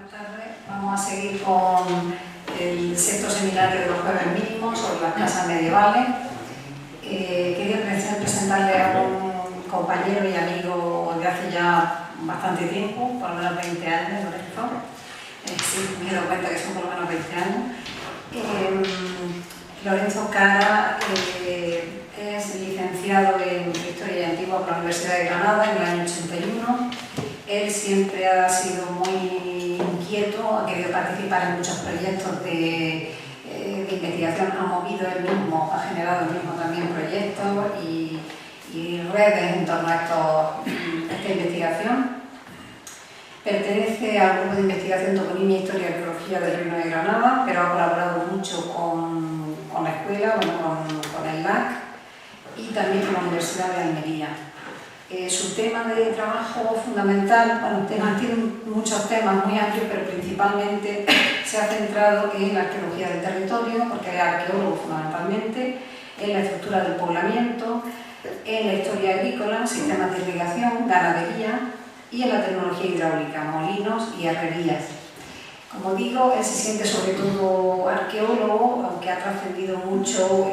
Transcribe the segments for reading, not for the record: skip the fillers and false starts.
Buenas tardes. Vamos a seguir con el sexto seminario de los jueves mínimos sobre las casas medievales. Quería presentarle a un compañero y amigo de hace ya bastante tiempo, por lo menos 20 años, Lorenzo. Sí, me he dado cuenta que son por lo menos 20 años. Lorenzo Cara es licenciado en Historia y Antigua por la Universidad de Granada en el año 81. Él siempre ha sido muy inquieto, ha querido participar en muchos proyectos de investigación, ha movido él mismo, ha generado él mismo también proyectos y redes en torno a esta investigación. Pertenece al grupo de investigación Toponimia, Historia y Arqueología del Reino de Granada, pero ha colaborado mucho con la escuela, con el LAC y también con la Universidad de Almería. Su tema de trabajo fundamental, tiene muchos temas muy amplios, pero principalmente se ha centrado en la arqueología del territorio, porque es arqueólogo fundamentalmente, en la estructura del poblamiento, en la historia agrícola, sistemas de irrigación, ganadería y en la tecnología hidráulica, molinos y herrerías. Como digo, él se siente sobre todo arqueólogo, aunque ha trascendido mucho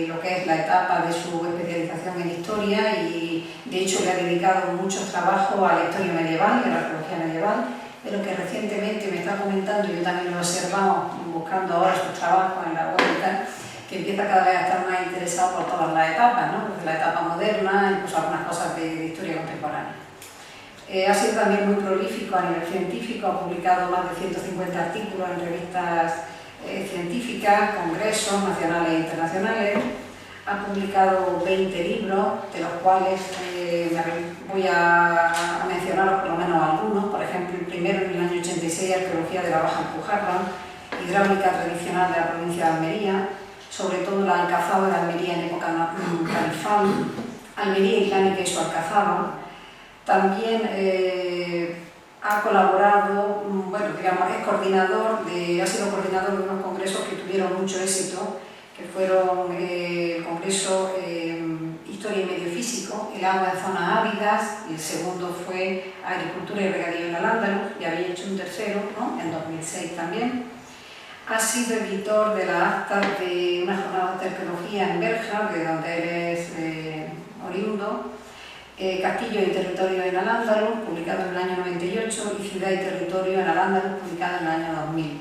lo que es la etapa de su especialización en historia y de hecho le ha dedicado muchos trabajos a la historia medieval y a la arqueología medieval, pero que recientemente me está comentando, y yo también lo he observado buscando ahora sus trabajos en la web y tal, que empieza cada vez a estar más interesado por todas las etapas, ¿no? Desde la etapa moderna, incluso algunas cosas de historia contemporánea. Ha sido también muy prolífico a nivel científico, ha publicado más de 150 artículos en revistas científicas, congresos nacionales e internacionales, ha publicado 20 libros, de los cuales voy a mencionaros por lo menos algunos. Por ejemplo, el primero en el año 86, Arqueología de la Baja Alpujarra, Hidráulica tradicional de la provincia de Almería, sobre todo la alcazaba de Almería en época califal, Almería islámica y su alcazaba. También ha colaborado, ha sido coordinador de unos congresos que tuvieron mucho éxito, que fueron el congreso Historia y Medio Físico, el agua en zonas áridas, y el segundo fue Agricultura y Regadío en Al-Ándalus, y había hecho un tercero, ¿no?, en 2006 también. Ha sido editor de las actas de una jornada de arqueología en Berja, de donde él es oriundo, Castillo y Territorio en Al-Ándalus, publicado en el año 98, y Ciudad y Territorio en Al-Ándalus, publicado en el año 2000.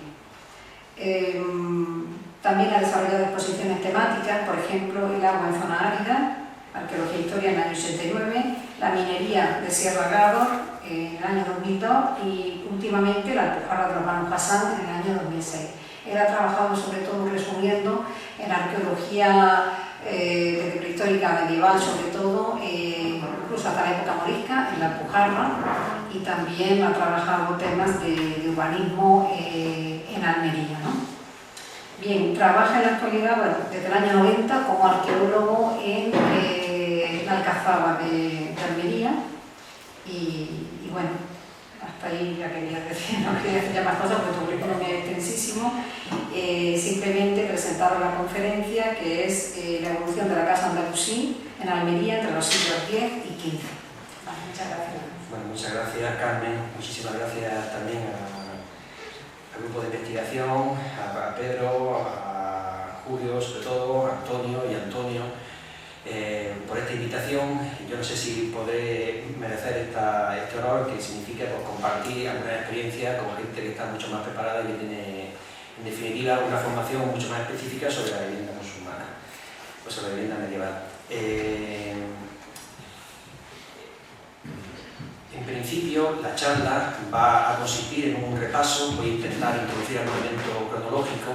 También ha desarrollado exposiciones temáticas, por ejemplo, el agua en zona árida, Arqueología e Historia en el año 89, la minería de Sierra Gádor en el año 2002 y últimamente la Alpujarra de los Banu Hassan en el año 2006. Él ha trabajado sobre todo, resumiendo, en arqueología desde prehistórica medieval, sobre todo, incluso hasta la época morisca, en la Alpujarra, y también ha trabajado temas de urbanismo en Almería, ¿no? Bien, trabaja en la actualidad, desde el año 90 como arqueólogo en la Alcazaba de Almería y bueno, hasta ahí ya quería decir, no quería decir ya más cosas porque tu currículum es extensísimo. Simplemente presentaron la conferencia que es la evolución de la Casa Andalusí en Almería entre los siglos X y XV. Vale, muchas gracias. Bueno, muchas gracias, Carmen. Muchísimas gracias también al grupo de investigación, a Pedro, a Julio, sobre todo, a Antonio y a Antonio, por esta invitación. Yo no sé si podré merecer este honor, que significa pues, compartir alguna experiencia con gente que está mucho más preparada y que tiene, en definitiva, una formación mucho más específica sobre la vivienda musulmana, o sobre la vivienda medieval. En principio, la charla va a consistir en un repaso, voy a intentar introducir algún elemento cronológico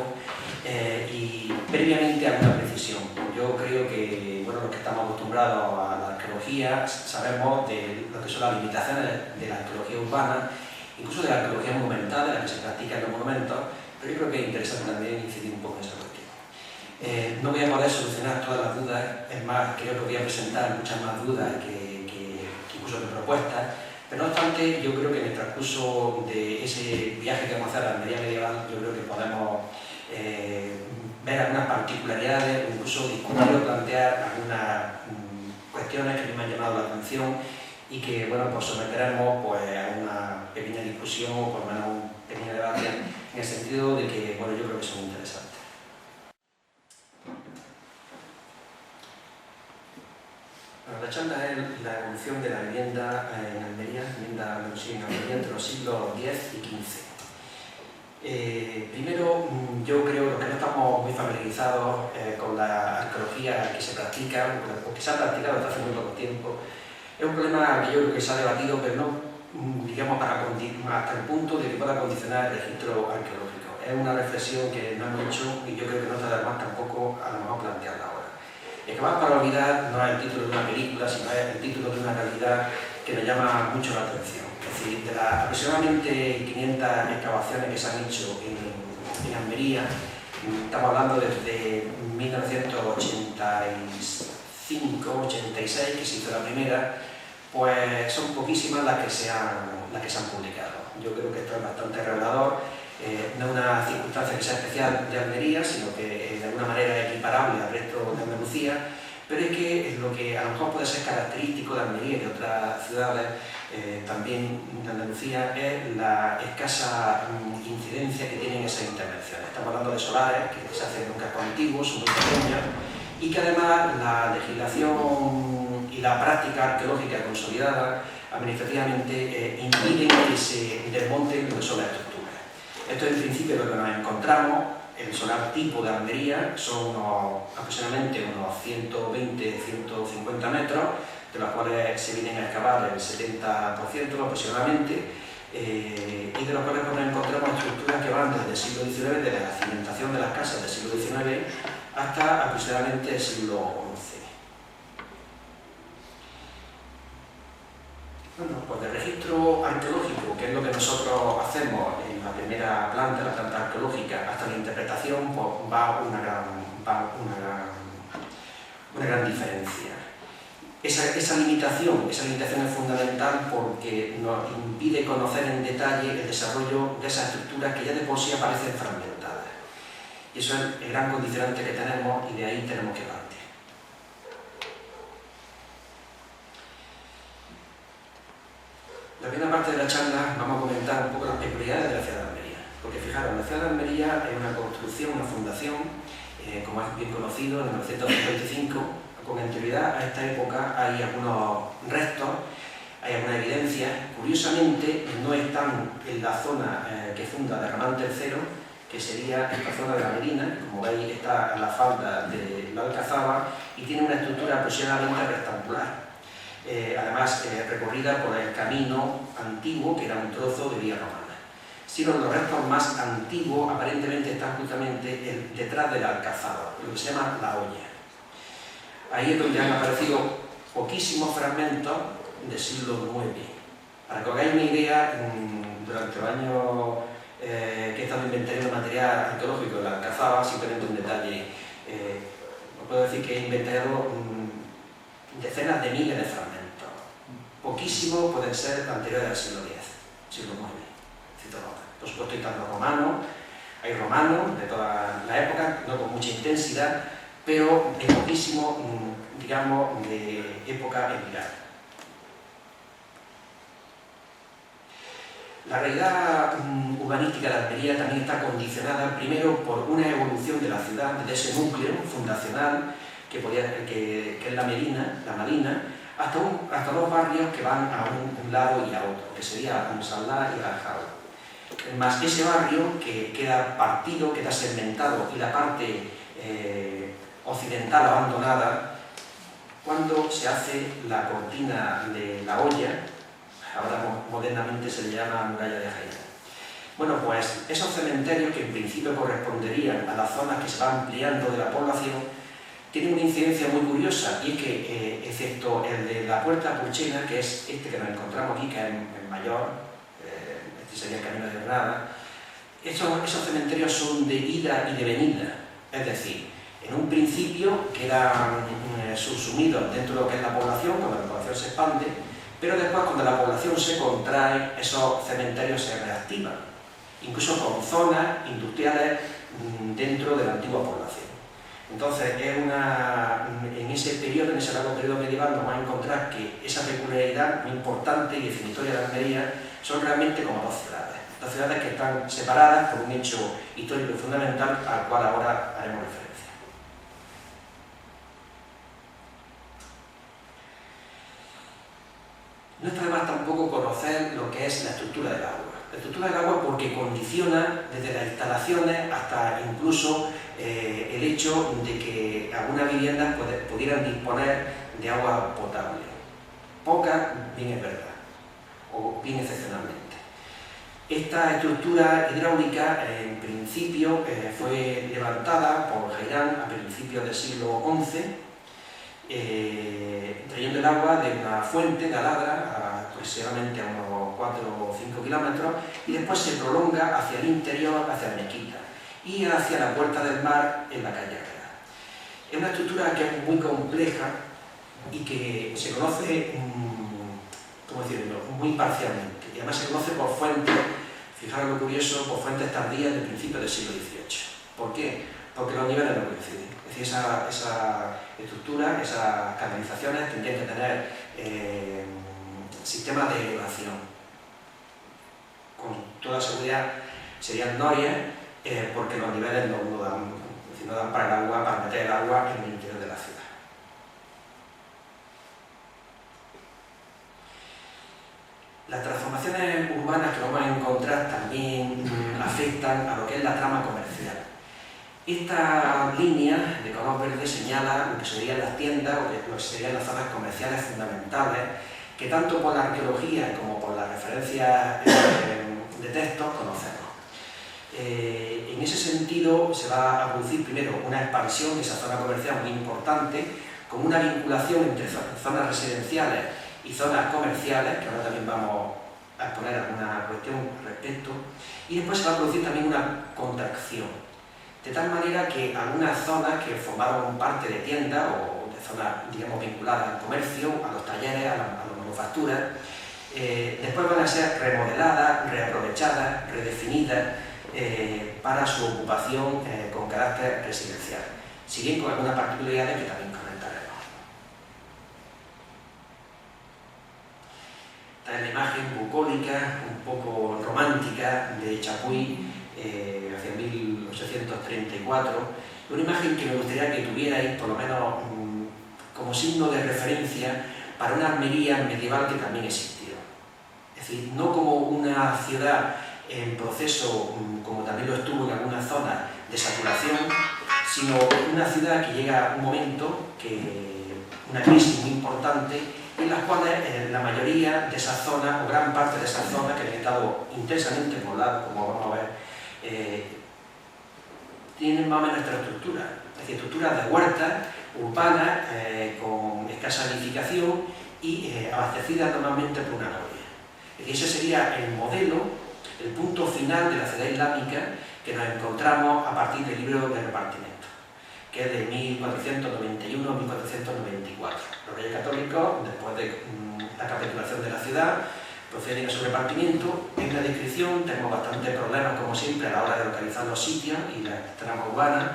y previamente alguna precisión. Yo creo que los que estamos acostumbrados a la arqueología sabemos de lo que son las limitaciones de la arqueología urbana, incluso de la arqueología monumental, de la que se practica en los monumentos, pero yo creo que es interesante también incidir un poco en esa cuestión. No voy a poder solucionar todas las dudas, es más, creo que voy a presentar muchas más dudas que incluso que propuestas. Pero no obstante, yo creo que en el transcurso de ese viaje que vamos a hacer a la Almería medieval, yo creo que podemos ver algunas particularidades, o incluso discutir o plantear algunas cuestiones que me han llamado la atención y que, pues someteremos pues, a una pequeña discusión o por lo menos gracia en el sentido de que, bueno, yo creo que son interesantes. Bueno, la chanda es la evolución de la vivienda en Almería, vivienda en Almería entre los siglos X y XV. Primero, yo creo que no estamos muy familiarizados con la arqueología que se practica, o que se ha practicado desde hace muy poco tiempo. Es un problema que yo creo que se ha debatido, pero no, digamos, hasta el punto de que pueda condicionar el registro arqueológico. Es una reflexión que no hemos hecho y yo creo que no está de más tampoco a lo mejor plantearla ahora. El que más para olvidar no es el título de una película, sino es el título de una realidad que me llama mucho la atención. Es decir, de las aproximadamente 500 excavaciones que se han hecho en Almería, estamos hablando desde 1985-86, que se hizo la primera, pues son poquísimas las que se han publicado. Yo creo que esto es bastante revelador, no es una circunstancia que sea especial de Almería, sino que de alguna manera es equiparable al resto de Andalucía, pero es que lo que a lo mejor puede ser característico de Almería y de otras ciudades también de Andalucía es la escasa incidencia que tienen esas intervenciones. Estamos hablando de solares que se hacen en un casco antiguo, son muy pequeños, y que además la legislación y la práctica arqueológica consolidada administrativamente impiden que se desmonten lo que son las estructuras. Esto es en principio lo que nos encontramos. El solar tipo de Almería son aproximadamente unos 120-150 metros, de los cuales se vienen a excavar el 70% aproximadamente, y de los cuales nos encontramos estructuras que van desde el siglo XIX, desde la cimentación de las casas del siglo XIX, hasta aproximadamente el siglo XI. Bueno, pues el registro arqueológico, que es lo que nosotros hacemos en la primera planta, la planta arqueológica, hasta la interpretación, pues va una gran diferencia. Esa limitación es fundamental porque nos impide conocer en detalle el desarrollo de esas estructuras que ya de por sí aparecen fragmentadas. Y eso es el gran condicionante que tenemos y de ahí tenemos que partir. La primera parte de la charla vamos a comentar un poco las peculiaridades de la ciudad de Almería. Porque fijaros, la ciudad de Almería es una construcción, una fundación, como es bien conocido, en 1955. Con anterioridad a esta época hay algunos restos, hay alguna evidencia. Curiosamente, no están en la zona que funda de Ramón III, que sería esta zona de la Medina. Como veis, está a la falda de la Alcazaba y tiene una estructura aproximadamente rectangular. Además recorrida por el camino antiguo, que era un trozo de vía romana. Sino los restos más antiguos aparentemente están justamente detrás de la Alcazaba, lo que se llama la Olla. Ahí es donde han aparecido poquísimos fragmentos del siglo IX. Para que os hagáis una idea, durante los años que he estado inventariando material arqueológico de la Alcazaba, simplemente un detalle, os puedo decir que he inventariado decenas de miles de fragmentos. Poquísimos pueden ser anteriores al siglo X, siglo IX. Por supuesto, hay tantos romanos, hay romanos de toda la época, no con mucha intensidad, pero hay poquísimo, digamos, de época emigrada. La realidad urbanística de Almería también está condicionada primero por una evolución de la ciudad, desde ese núcleo fundacional que es la Medina, la Malina, hasta dos barrios que van a un lado y a otro, que sería Monsalá y Aljao. Más ese barrio que queda partido, queda segmentado, y la parte occidental abandonada, cuando se hace la cortina de la Olla, ahora modernamente se le llama muralla de Jaén. Bueno, pues esos cementerios, que en principio corresponderían a las zonas que se van ampliando de la población, tienen una incidencia muy curiosa, y es que, excepto el de la Puerta Purchena, que es este que nos encontramos aquí, que es en Mayor, este sería el Camino de Granada, esos cementerios son de ida y de venida, es decir, en un principio quedan subsumidos dentro de lo que es la población, cuando la población se expande, pero después, cuando la población se contrae, esos cementerios se reactivan, incluso con zonas industriales dentro de la antigua población. Entonces, en ese periodo, en ese largo periodo medieval, vamos a encontrar que esa peculiaridad muy importante y definitoria de Almería son realmente como dos ciudades Dos ciudades que están separadas por un hecho histórico fundamental al cual ahora haremos referencia. No está de más tampoco conocer lo que es la estructura del agua. La estructura del agua porque condiciona desde las instalaciones hasta incluso el hecho de que algunas viviendas pudieran disponer de agua potable. Pocas, bien es verdad, o bien excepcionalmente. Esta estructura hidráulica, en principio, fue levantada por Jairán a principios del siglo XI, trayendo el agua de una fuente de Aladra, aproximadamente a unos 4 o 5 kilómetros, y después se prolonga hacia el interior, hacia Mequita, y hacia la puerta del mar en la calle Águeda. Es una estructura que es muy compleja y que se conoce, ¿cómo decirlo?, muy parcialmente, y además se conoce por fuentes, fijaros lo curioso, por fuentes tardías del principio del siglo XVIII. ¿Por qué? Porque los niveles no coinciden. Es decir, esa estructura, esas canalizaciones tendrían que tener sistemas de elevación. Con toda seguridad serían norias, porque los niveles no dan para el agua, para meter el agua en el interior de la ciudad. Las transformaciones urbanas que vamos a encontrar también afectan a lo que es la trama comercial. Esta línea de color verde señala lo que serían las tiendas o lo que serían las zonas comerciales fundamentales que tanto por la arqueología como por las referencias de textos conocemos. En ese sentido se va a producir primero una expansión de esa zona comercial muy importante, con una vinculación entre zonas residenciales y zonas comerciales, que ahora también vamos a exponer alguna cuestión al respecto, y después se va a producir también una contracción, de tal manera que algunas zonas que formaron parte de tiendas o de zonas, digamos, vinculadas al comercio, a los talleres, a las manufacturas, después van a ser remodeladas, reaprovechadas, redefinidas para su ocupación con carácter residencial, si bien con algunas particularidades que también comentaremos. Esta es la imagen bucólica, un poco romántica, de Chapuy hacia 1834, una imagen que me gustaría que tuvierais, por lo menos como signo de referencia para una Almería medieval que también existió. Es decir, no como una ciudad en proceso, como también lo estuvo en algunas zonas de saturación, sino una ciudad que llega a un momento, una crisis muy importante, en las cuales la mayoría de esas zonas, o gran parte de esas zonas que han estado intensamente pobladas, como vamos a ver, tienen más o menos esta estructura, es decir, estructuras de huertas urbanas con escasa edificación y abastecidas normalmente por una noria. Es decir, ese sería el modelo, el punto final de la ciudad islámica que nos encontramos a partir del libro de repartimiento, que es de 1491 a 1494. Los reyes católicos, después de la capitulación de la ciudad, proceden a su repartimiento. En la descripción tenemos bastantes problemas, como siempre, a la hora de localizar los sitios y las tramas urbanas,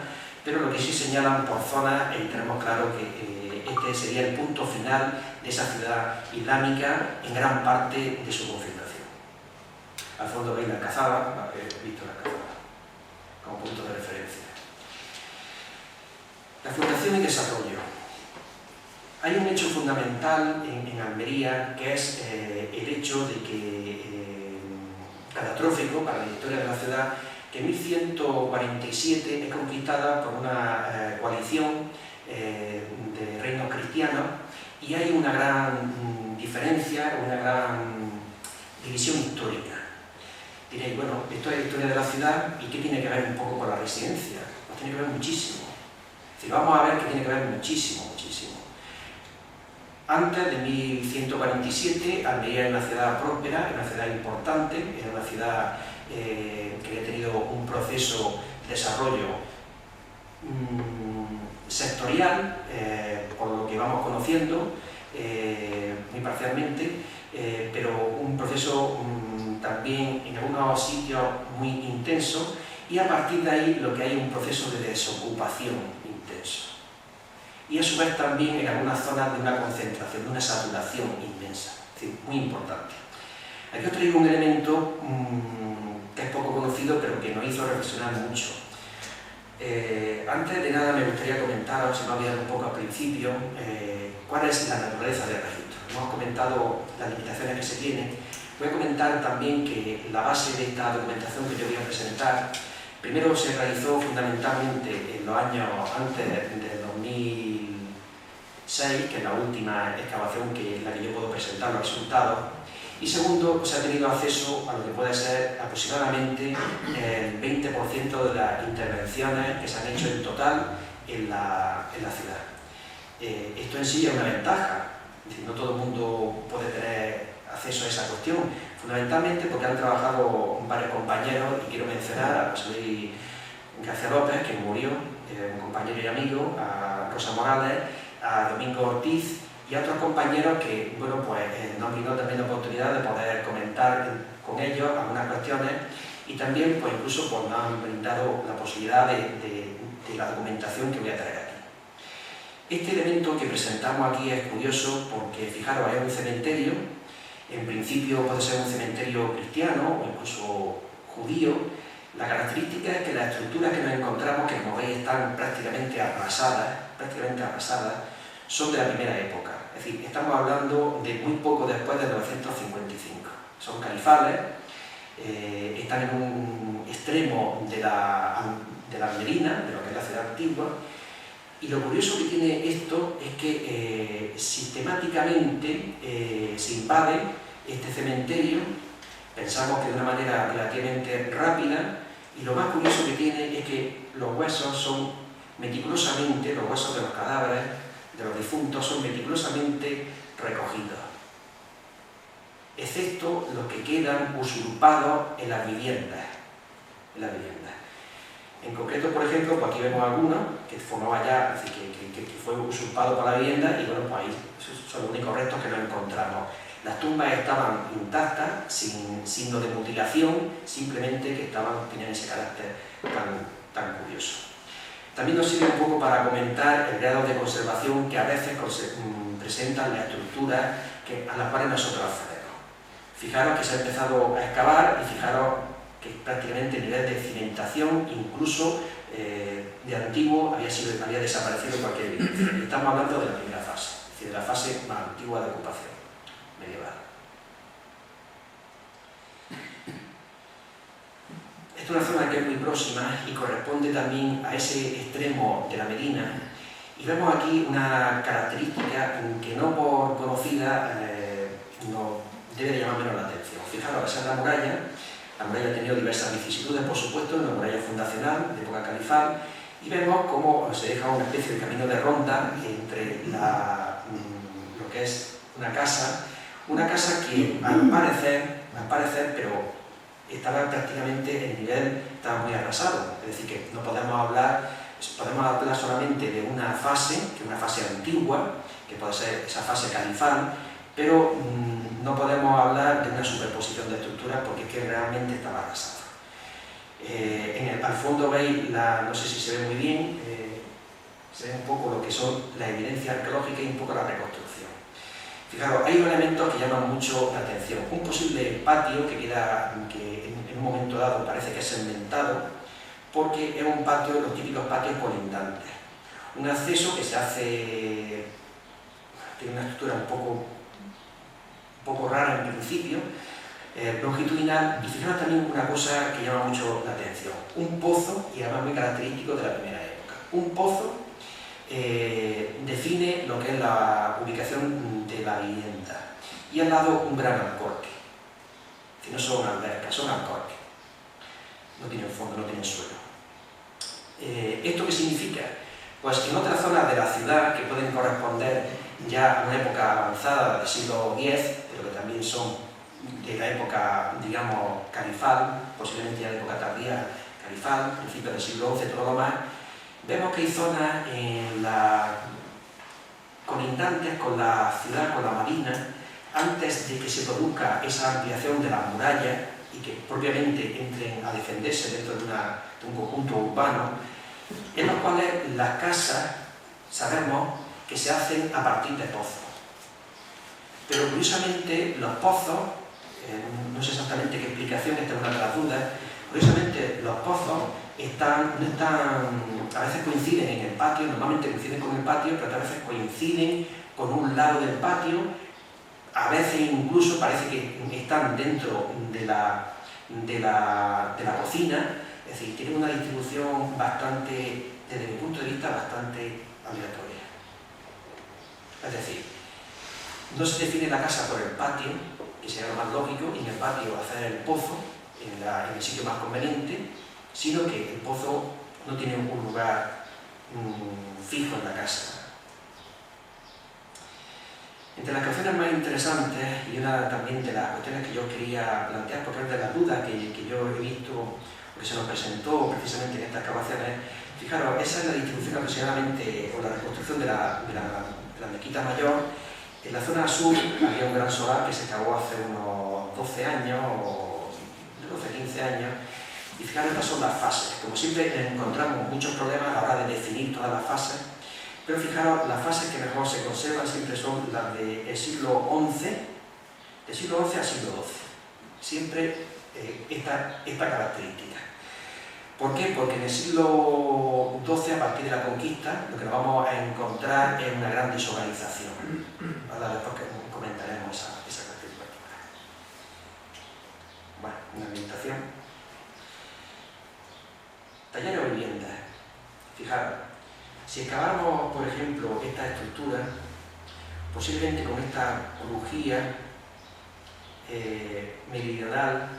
pero lo que sí señalan por zonas, tenemos claro que este sería el punto final de esa ciudad islámica en gran parte de su configuración. Al fondo veis la Alcazaba, habéis visto la Alcazaba como punto de referencia. La fundación y desarrollo. Hay un hecho fundamental en Almería, que es el hecho de que, catastrófico para la historia de la ciudad, que en 1147 es conquistada por una coalición de reinos cristianos, y hay una gran diferencia, una gran división histórica. Diréis, bueno, esto es la historia de la ciudad, ¿y qué tiene que ver un poco con la residencia? Pues tiene que ver muchísimo. Es decir, vamos a ver que tiene que ver muchísimo. Antes de 1147, Almería era una ciudad próspera, era una ciudad importante, era una ciudad que había tenido un proceso de desarrollo sectorial, por lo que vamos conociendo, muy parcialmente, pero un proceso también en algunos sitios muy intenso, y a partir de ahí lo que hay es un proceso de desocupación intenso. Y a su vez también en algunas zonas de una concentración, de una saturación inmensa, es decir, muy importante. Aquí os traigo un elemento conocido, pero que nos hizo reflexionar mucho. Antes de nada me gustaría comentaros, se me ha olvidado un poco al principio, cuál es la naturaleza del registro. Hemos comentado las limitaciones que se tienen. Voy a comentar también que la base de esta documentación que yo voy a presentar, primero se realizó fundamentalmente en los años antes del 2006, que es la última excavación en la que yo puedo presentar los resultados, y segundo, se ha tenido acceso a lo que puede ser aproximadamente el 20% de las intervenciones que se han hecho en total en la ciudad. Esto en sí es una ventaja, es decir, no todo el mundo puede tener acceso a esa cuestión, fundamentalmente porque han trabajado varios compañeros, y quiero mencionar a José Luis García López, que murió, un compañero y amigo, a Rosa Morales, a Domingo Ortiz, y a otros compañeros que, bueno, pues nos brindó también la oportunidad de poder comentar con ellos algunas cuestiones, y también, pues incluso, pues, nos han brindado la posibilidad de la documentación que voy a traer aquí. Este elemento que presentamos aquí es curioso porque, fijaros, es un cementerio, en principio puede ser un cementerio cristiano o incluso judío. La característica es que las estructuras que nos encontramos, que como veis están prácticamente arrasadas, son de la primera época. Es decir, estamos hablando de muy poco después de 955. Son califales, están en un extremo de la Almerina, de lo que es la ciudad antigua, y lo curioso que tiene esto es que sistemáticamente se invade este cementerio, pensamos que de una manera relativamente rápida, y lo más curioso que tiene es que los huesos son meticulosamente, los huesos de los cadáveres, de los difuntos, son meticulosamente recogidos, excepto los que quedan usurpados en las viviendas. En concreto, por ejemplo, pues aquí vemos algunos que formaba ya, es decir, que fue usurpado por la vivienda, y bueno, pues ahí son los únicos restos que nos encontramos. Las tumbas estaban intactas, sin signo de mutilación, simplemente que tenían ese carácter tan curioso. También nos sirve un poco para comentar el grado de conservación que a veces presentan las estructuras a las cuales nosotros accedemos. Fijaros que se ha empezado a excavar, y fijaros que prácticamente el nivel de cimentación, incluso de antiguo, había desaparecido cualquier evidencia. Estamos hablando de la primera fase, es decir, de la fase más antigua de ocupación medieval. Esta es una zona que es muy próxima y corresponde también a ese extremo de la Medina, y vemos aquí una característica que no por conocida nos debe de llamar menos la atención. Fijaros, esa es la muralla. La muralla ha tenido diversas vicisitudes, por supuesto, una muralla fundacional de época califal, y vemos cómo se deja una especie de camino de ronda entre lo que es una casa que al parecer, pero estaba prácticamente, el nivel estaba muy arrasado, es decir, que no podemos hablar solamente de una fase, que es una fase antigua, que puede ser esa fase califal, pero no podemos hablar de una superposición de estructuras porque es que realmente estaba arrasado. Al fondo veis, no sé si se ve muy bien, se ve un poco lo que son las evidencias arqueológicas y un poco la reconstrucción. Fijaros, hay elementos que llaman mucho la atención. Un posible patio que en un momento dado parece que es segmentado, porque es un patio, los típicos patios colindantes. Un acceso que se hace, tiene una estructura un poco rara en principio, longitudinal, y fijaros también una cosa que llama mucho la atención, un pozo, y además muy característico de la primera época. Un pozo define lo que es la ubicación de la vivienda, y al lado un gran alcorque, que no son albercas, son alcorques, no tienen fondo, no tienen suelo. ¿Esto qué significa? Pues que en otras zonas de la ciudad, que pueden corresponder ya a una época avanzada del siglo X, pero que también son de la época, digamos, califal, posiblemente ya de época tardía califal, principios del siglo XI, todo lo más, vemos que hay zonas colindantes con la ciudad, con la Marina, antes de que se produzca esa ampliación de las murallas y que propiamente entren a defenderse dentro de un conjunto urbano, en los cuales las casas, sabemos, que se hacen a partir de pozos. Pero curiosamente los pozos, no sé exactamente qué explicación, esta es una de las dudas, Curiosamente, los pozos a veces coinciden en el patio, normalmente coinciden con el patio, pero otras veces coinciden con un lado del patio, a veces incluso parece que están dentro de la cocina, es decir, tienen una distribución bastante, desde mi punto de vista, bastante aleatoria. Es decir, no se define la casa por el patio, que sería lo más lógico, y en el patio hacer el pozo en el sitio más conveniente, sino que el pozo no tiene un lugar fijo en la casa. Entre las cuestiones más interesantes, y una también de las cuestiones que yo quería plantear, porque es de las dudas que yo he visto, que se nos presentó precisamente en estas excavaciones, fijaros, esa es la distribución aproximadamente, o la reconstrucción de la mezquita mayor. En la zona sur había un gran solar que se acabó hace unos 12 años, o 12-15 años, y fijaros, estas son las fases. Como siempre encontramos muchos problemas a la hora de definir todas las fases, pero fijaros, las fases que mejor se conservan siempre son las del siglo XI, del siglo XI al siglo XII. Siempre esta característica. ¿Por qué? Porque en el siglo XII, a partir de la conquista, lo que nos vamos a encontrar es una gran desorganización. Ahora después comentaremos esa cuestión particular. Bueno, una ambientación. Talleres o viviendas. Fijaros, si excaváramos, por ejemplo, esta estructura, posiblemente con esta crujía meridional,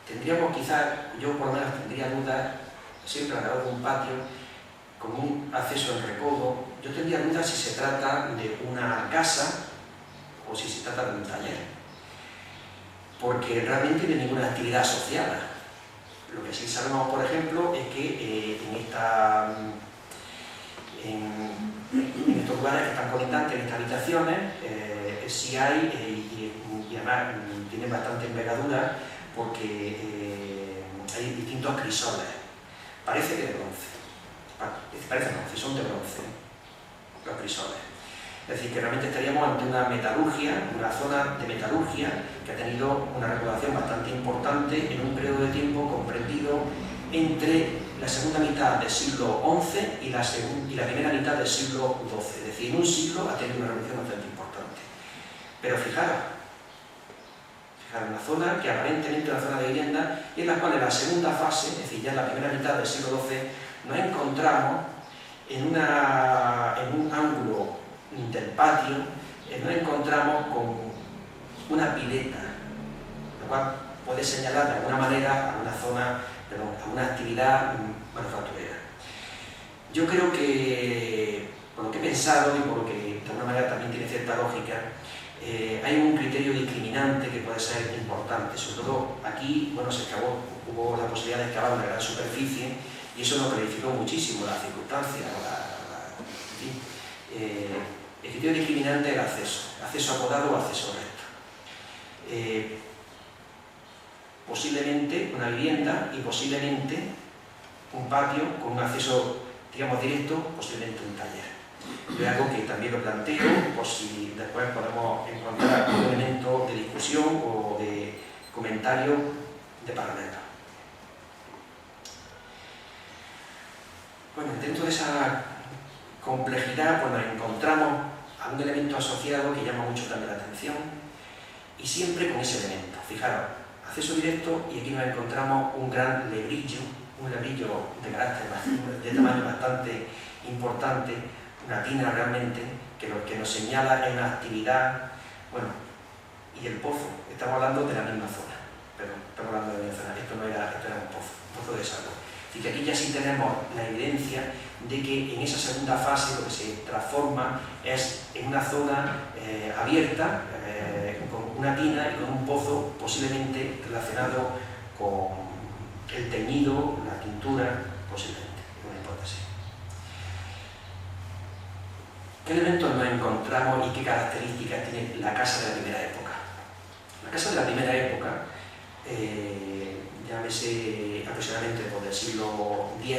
tendríamos quizás, yo por lo menos tendría dudas, siempre alrededor de un patio, con un acceso en recodo, yo tendría dudas si se trata de una casa o si se trata de un taller, porque realmente no hay ninguna actividad asociada. Lo que sí sabemos, por ejemplo, es que en estos lugares que están colindantes, en estas habitaciones, sí hay, y además tienen bastante envergadura, porque hay distintos crisoles. Parece que de bronce. Parece bronce, son de bronce los crisoles. Es decir, que realmente estaríamos ante una metalurgia, una zona de metalurgia que ha tenido una recaudación bastante importante en un periodo de tiempo comprendido entre la segunda mitad del siglo XI y la primera mitad del siglo XII. Es decir, en un siglo ha tenido una revolución bastante importante. Pero fijaros, una zona que aparentemente es una zona de vivienda y en la cual en la segunda fase, es decir, ya en la primera mitad del siglo XII, nos encontramos en un ángulo del patio, nos encontramos con una pileta, lo cual puede señalar de alguna manera a una zona, a una actividad manufacturera. Yo creo que, por lo que he pensado y por lo que de alguna manera también tiene cierta lógica, hay un criterio discriminante que puede ser importante, sobre todo aquí, bueno, hubo la posibilidad de excavar una gran superficie y eso nos clarificó muchísimo las circunstancias, en fin. El criterio discriminante es el acceso acodado o acceso recto. Posiblemente una vivienda y posiblemente un patio con un acceso, digamos, directo, posiblemente un taller. Es algo que también lo planteo por si después podemos encontrar algún elemento de discusión o de comentario de paralelo. Bueno, dentro de esa complejidad pues nos encontramos a un elemento asociado que llama mucho también la atención y siempre con ese elemento. Fijaros, acceso directo y aquí nos encontramos un gran lebrillo, un lebrillo de tamaño bastante importante, una tina realmente, que lo que nos señala es una actividad, bueno, y el pozo, estamos hablando de la misma zona, pero estamos hablando de la misma zona, esto era un pozo de desagüe. Así que aquí ya sí tenemos la evidencia de que en esa segunda fase lo que se transforma es en una zona abierta, con una tina y con un pozo posiblemente relacionado con el teñido, la tintura, posiblemente, una hipótesis. ¿Qué elementos nos encontramos y qué características tiene la casa de la primera época? La casa de la primera época, llámese aproximadamente por el siglo X,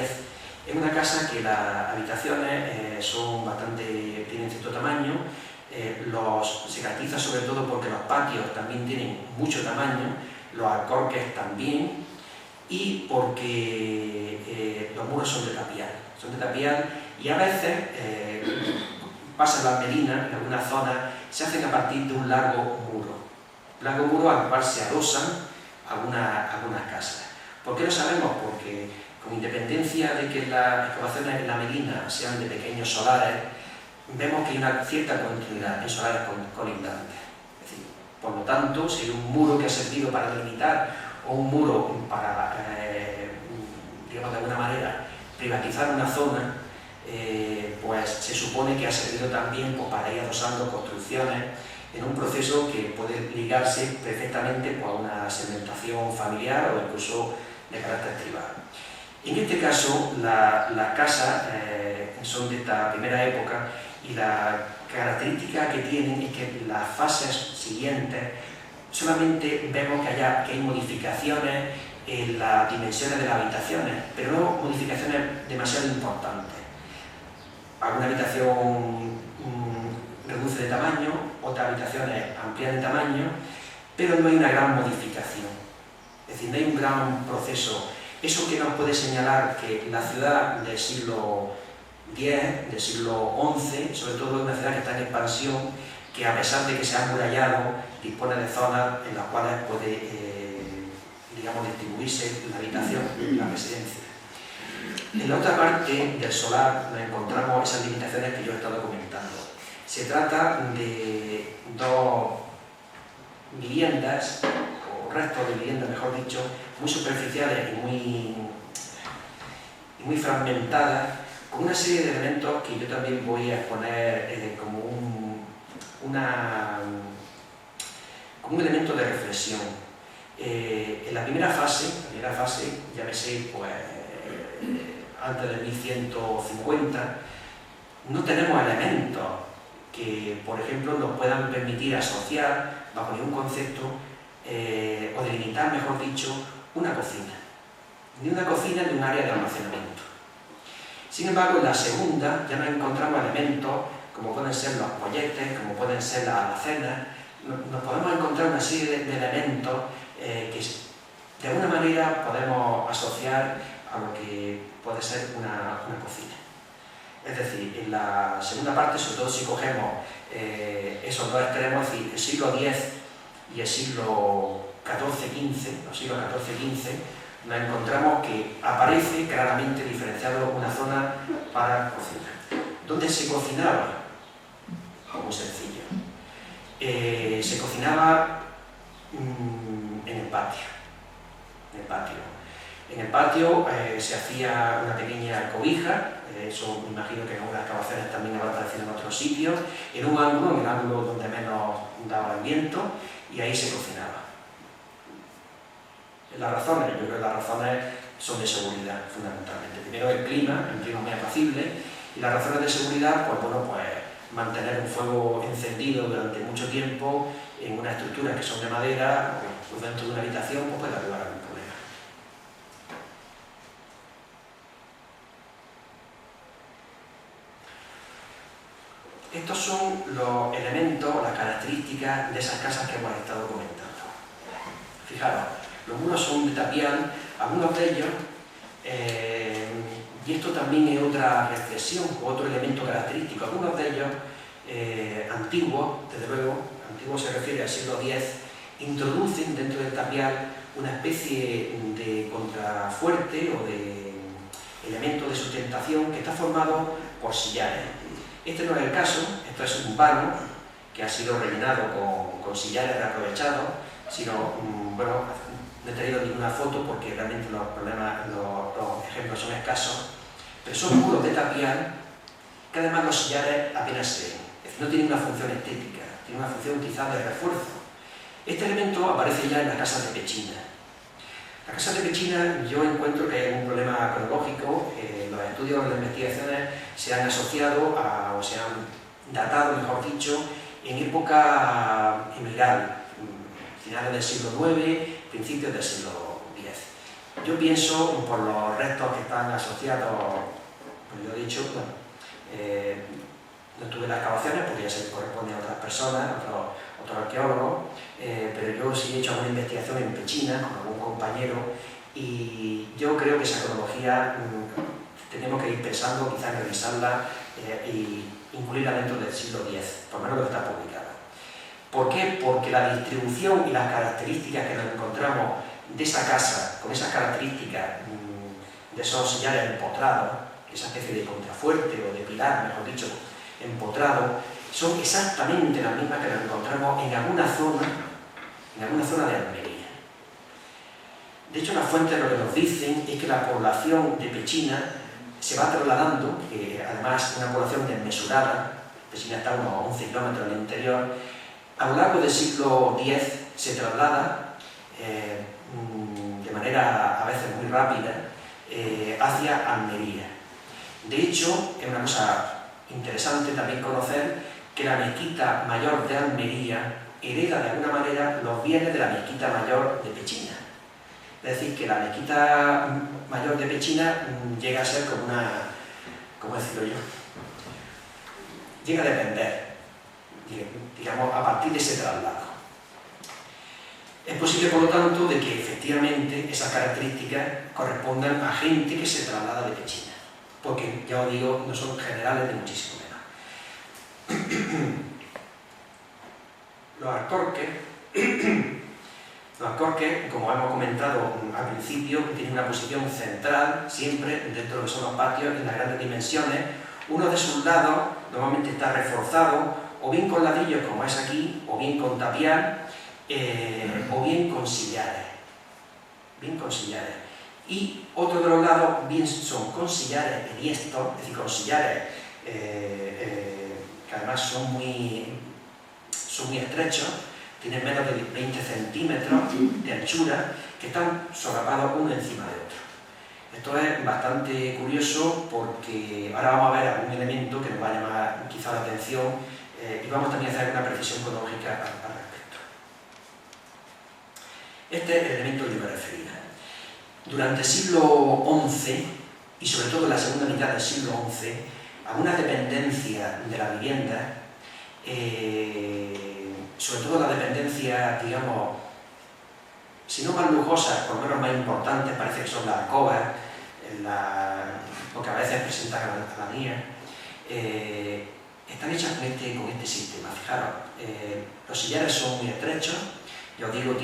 es una casa que las habitaciones tienen cierto tamaño, se caracteriza sobre todo porque los patios también tienen mucho tamaño, los alcorques también, y porque los muros son de tapial y a veces pasan las melinas en algunas zonas, se hacen a partir de un largo muro al cual se adosan algunas casas. ¿Por qué lo sabemos? Porque con independencia de que las excavaciones en la melina sean de pequeños solares, vemos que hay una cierta continuidad en solares colindantes. Es decir, por lo tanto, si hay un muro que ha servido para delimitar o un muro para, digamos de alguna manera, privatizar una zona, pues se supone que ha servido también pues, para ir adosando construcciones en un proceso que puede ligarse perfectamente a una segmentación familiar o incluso de carácter tribal. En este caso, las casas son de esta primera época y la característica que tienen es que en las fases siguientes solamente vemos que hay modificaciones en las dimensiones de las habitaciones, pero no modificaciones demasiado importantes. Alguna habitación reduce de tamaño, otras habitaciones amplían de tamaño, pero no hay una gran modificación. Es decir, no hay un gran proceso. Eso que nos puede señalar que la ciudad del siglo X, del siglo XI, sobre todo es una ciudad que está en expansión, que a pesar de que se ha amurallado, dispone de zonas en las cuales puede, digamos, distribuirse la habitación, la residencia. En la otra parte del solar nos encontramos esas limitaciones que yo he estado comentando. Se trata de dos viviendas, o restos de viviendas, mejor dicho, muy superficiales y muy fragmentadas, con una serie de elementos que yo también voy a exponer como un elemento de reflexión. En la primera fase, llámese pues, antes de 1150, no tenemos elementos que, por ejemplo, nos puedan permitir asociar, bajo ningún concepto, o delimitar, mejor dicho, una cocina. Ni una cocina ni un área de almacenamiento. Sin embargo, en la segunda ya nos encontramos elementos como pueden ser los polletes, como pueden ser las alacenas. Nos podemos encontrar una serie de elementos que de alguna manera podemos asociar a lo que puede ser una cocina. Es decir, en la segunda parte, sobre todo si cogemos esos dos extremos, es decir, el siglo X y el siglo XIV-XV, los siglos XIV-XV, nos encontramos que aparece claramente diferenciado una zona para cocinar. ¿Dónde se cocinaba? Muy sencillo. Se cocinaba en el patio. En el patio se hacía una pequeña cobija, eso me imagino que en algunas excavaciones también habrá aparecido en otros sitios, en un ángulo, en el ángulo donde menos daba el viento, y ahí se cocinaba. Las razones, yo creo que las razones son de seguridad, fundamentalmente. Primero el clima muy apacible, y las razones de seguridad, pues bueno, pues mantener un fuego encendido durante mucho tiempo en unas estructuras que son de madera, pues dentro de una habitación, pues puede arribar a algún problema. Estos son los elementos, las características de esas casas que hemos estado comentando. Fijaros, los muros son de tapial, algunos de ellos, y esto también es otra reflexión, otro elemento característico, algunos de ellos antiguos, desde luego, antiguo se refiere al siglo X, introducen dentro del tapial una especie de contrafuerte o de elemento de sustentación que está formado por sillares. Este no es el caso, esto es un vano que ha sido rellenado con sillares reaprovechados, sino, bueno, no he traído ninguna foto porque realmente los ejemplos son escasos, pero son muros de tapial que además los sillares apenas se ven, es decir, no tienen una función estética, tienen una función quizás de refuerzo. Este elemento aparece ya en las casas de Pechina. Las casas de Pechina yo encuentro que hay un problema cronológico, los estudios, las investigaciones se han asociado o se han datado, mejor dicho, en época emiral, finales del siglo IX, principios del siglo X. Yo pienso, por los restos que están asociados, pues yo he dicho, bueno, no tuve las excavaciones porque ya se corresponde a otras personas, otros arqueólogos, pero yo sí he hecho alguna investigación en Pechina con algún compañero y yo creo que esa cronología tenemos que ir pensando, quizás revisarla y incluirla dentro del siglo X, por lo menos lo que está publicado. ¿Por qué? Porque la distribución y las características que nos encontramos de esa casa, con esas características de esos sillares empotrados, esa especie de contrafuerte o de pilar, mejor dicho, empotrado, son exactamente las mismas que nos encontramos en alguna zona de Almería. De hecho, las fuentes lo que nos dicen es que la población de Pechina se va trasladando, que además es una población desmesurada, Pechina está a unos 11 kilómetros al interior, a lo largo del siglo X se traslada de manera a veces muy rápida hacia Almería. De hecho, es una cosa interesante también conocer que la mezquita mayor de Almería hereda de alguna manera los bienes de la mezquita mayor de Pechina. Es decir, que la mezquita mayor de Pechina llega a ser como una, ¿cómo decirlo yo? Llega a depender, digamos, a partir de ese traslado. Es posible, por lo tanto, de que efectivamente esas características correspondan a gente que se traslada de Pechina, porque, ya os digo, no son generales de muchísimo menos. Los alcorques, como hemos comentado al principio, tienen una posición central siempre dentro de lo que son los patios en las grandes dimensiones. Uno de sus lados normalmente está reforzado o bien con ladrillos como es aquí, o bien con tapial, o bien con sillares. Y otro de los lados bien son con sillares enhiestos, es decir, con sillares que además son muy estrechos, tienen menos de 20 centímetros de anchura, que están solapados uno encima de otro. Esto es bastante curioso porque ahora vamos a ver algún elemento que nos va a llamar quizá la atención y vamos también a hacer una precisión cronológica al respecto. Este es el elemento que yo me refería. Durante el siglo XI y sobre todo en la segunda mitad del siglo XI, algunas dependencias de la vivienda, sobre todo las dependencias, digamos, si no más lujosas, por lo menos más importantes, parece que son las alcobas, lo que a veces presentan a la mía, están hechas con este sistema. Fijaros, los sillares son muy estrechos, ya os digo,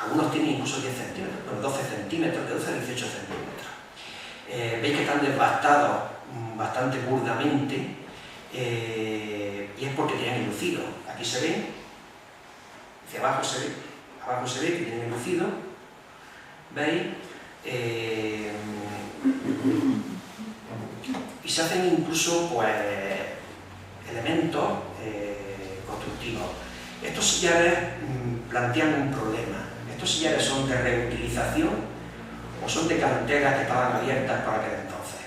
algunos tienen incluso 10 centímetros, bueno, 12 centímetros, de 12 a 18 centímetros. Veis que están desbastados bastante burdamente y es porque tienen enlucido. Aquí se ve, hacia abajo se ve que tienen enlucido, ¿veis? Y se hacen incluso pues, elementos constructivos. Estos sillares plantean un problema. Estos sillares son de reutilización o son de canteras que estaban abiertas para aquel entonces.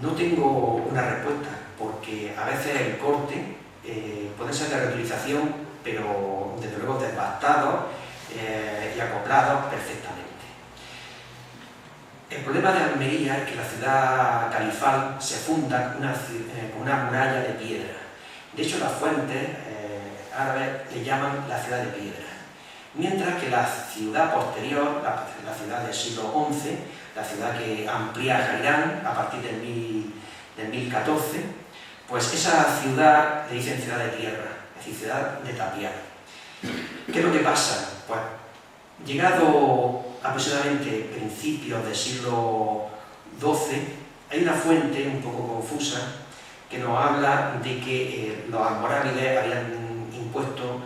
No tengo una respuesta, porque a veces el corte puede ser de reutilización, pero desde luego desbastados y acoplados perfectamente. El problema de Almería es que la ciudad califal se funda con una muralla de piedra. De hecho, las fuentes árabes le llaman la ciudad de piedra. Mientras que la ciudad posterior, la ciudad del siglo XI, la ciudad que amplía Jairán a partir del 1014, pues esa ciudad le dicen ciudad de tierra, es decir, ciudad de tapial. ¿Qué es lo que pasa? Pues llegado aproximadamente principios del siglo XII, hay una fuente un poco confusa que nos habla de que los almorávides habían impuesto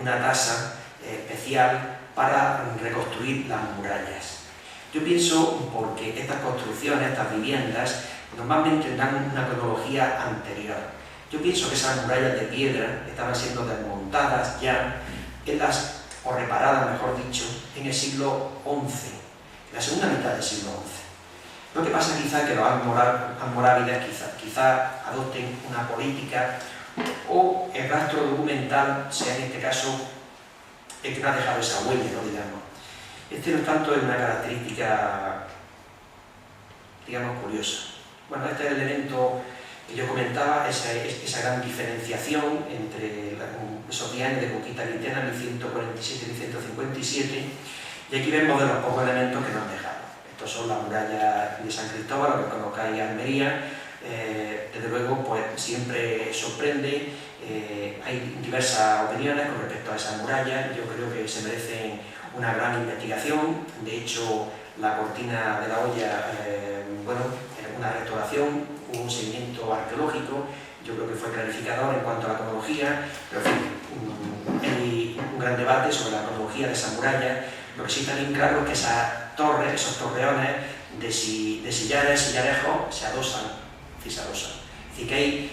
una tasa especial para reconstruir las murallas. Yo pienso porque estas construcciones, estas viviendas, normalmente dan una cronología anterior. Yo pienso que esas murallas de piedra estaban siendo desmontadas ya o reparadas, mejor dicho, en el siglo XI, en la segunda mitad del siglo XI. Lo que pasa quizá que los almorávides quizá adopten una política o el rastro documental sea en este caso el que no ha dejado esa huella, ¿no? Digamos. Este no tanto es una característica, digamos, curiosa. Bueno, este es el elemento Yo comentaba esa gran diferenciación entre esos 10 años de conquista cristiana, 1147 y 1157, y aquí vemos de los pocos elementos que nos han dejado. Estos son las murallas de San Cristóbal, lo que conozcáis Almería. Desde luego, pues siempre sorprende. Hay diversas opiniones con respecto a esas murallas. Yo creo que se merecen una gran investigación. De hecho, la cortina de la olla, bueno, una restauración, un seguimiento arqueológico, yo creo que fue clarificador en cuanto a la cronología, pero en fin, hay un gran debate sobre la cronología de esa muralla. Lo que sí está bien claro es que esas torres, esos torreones de sillares, sillarejos, se adosan. Es decir, que hay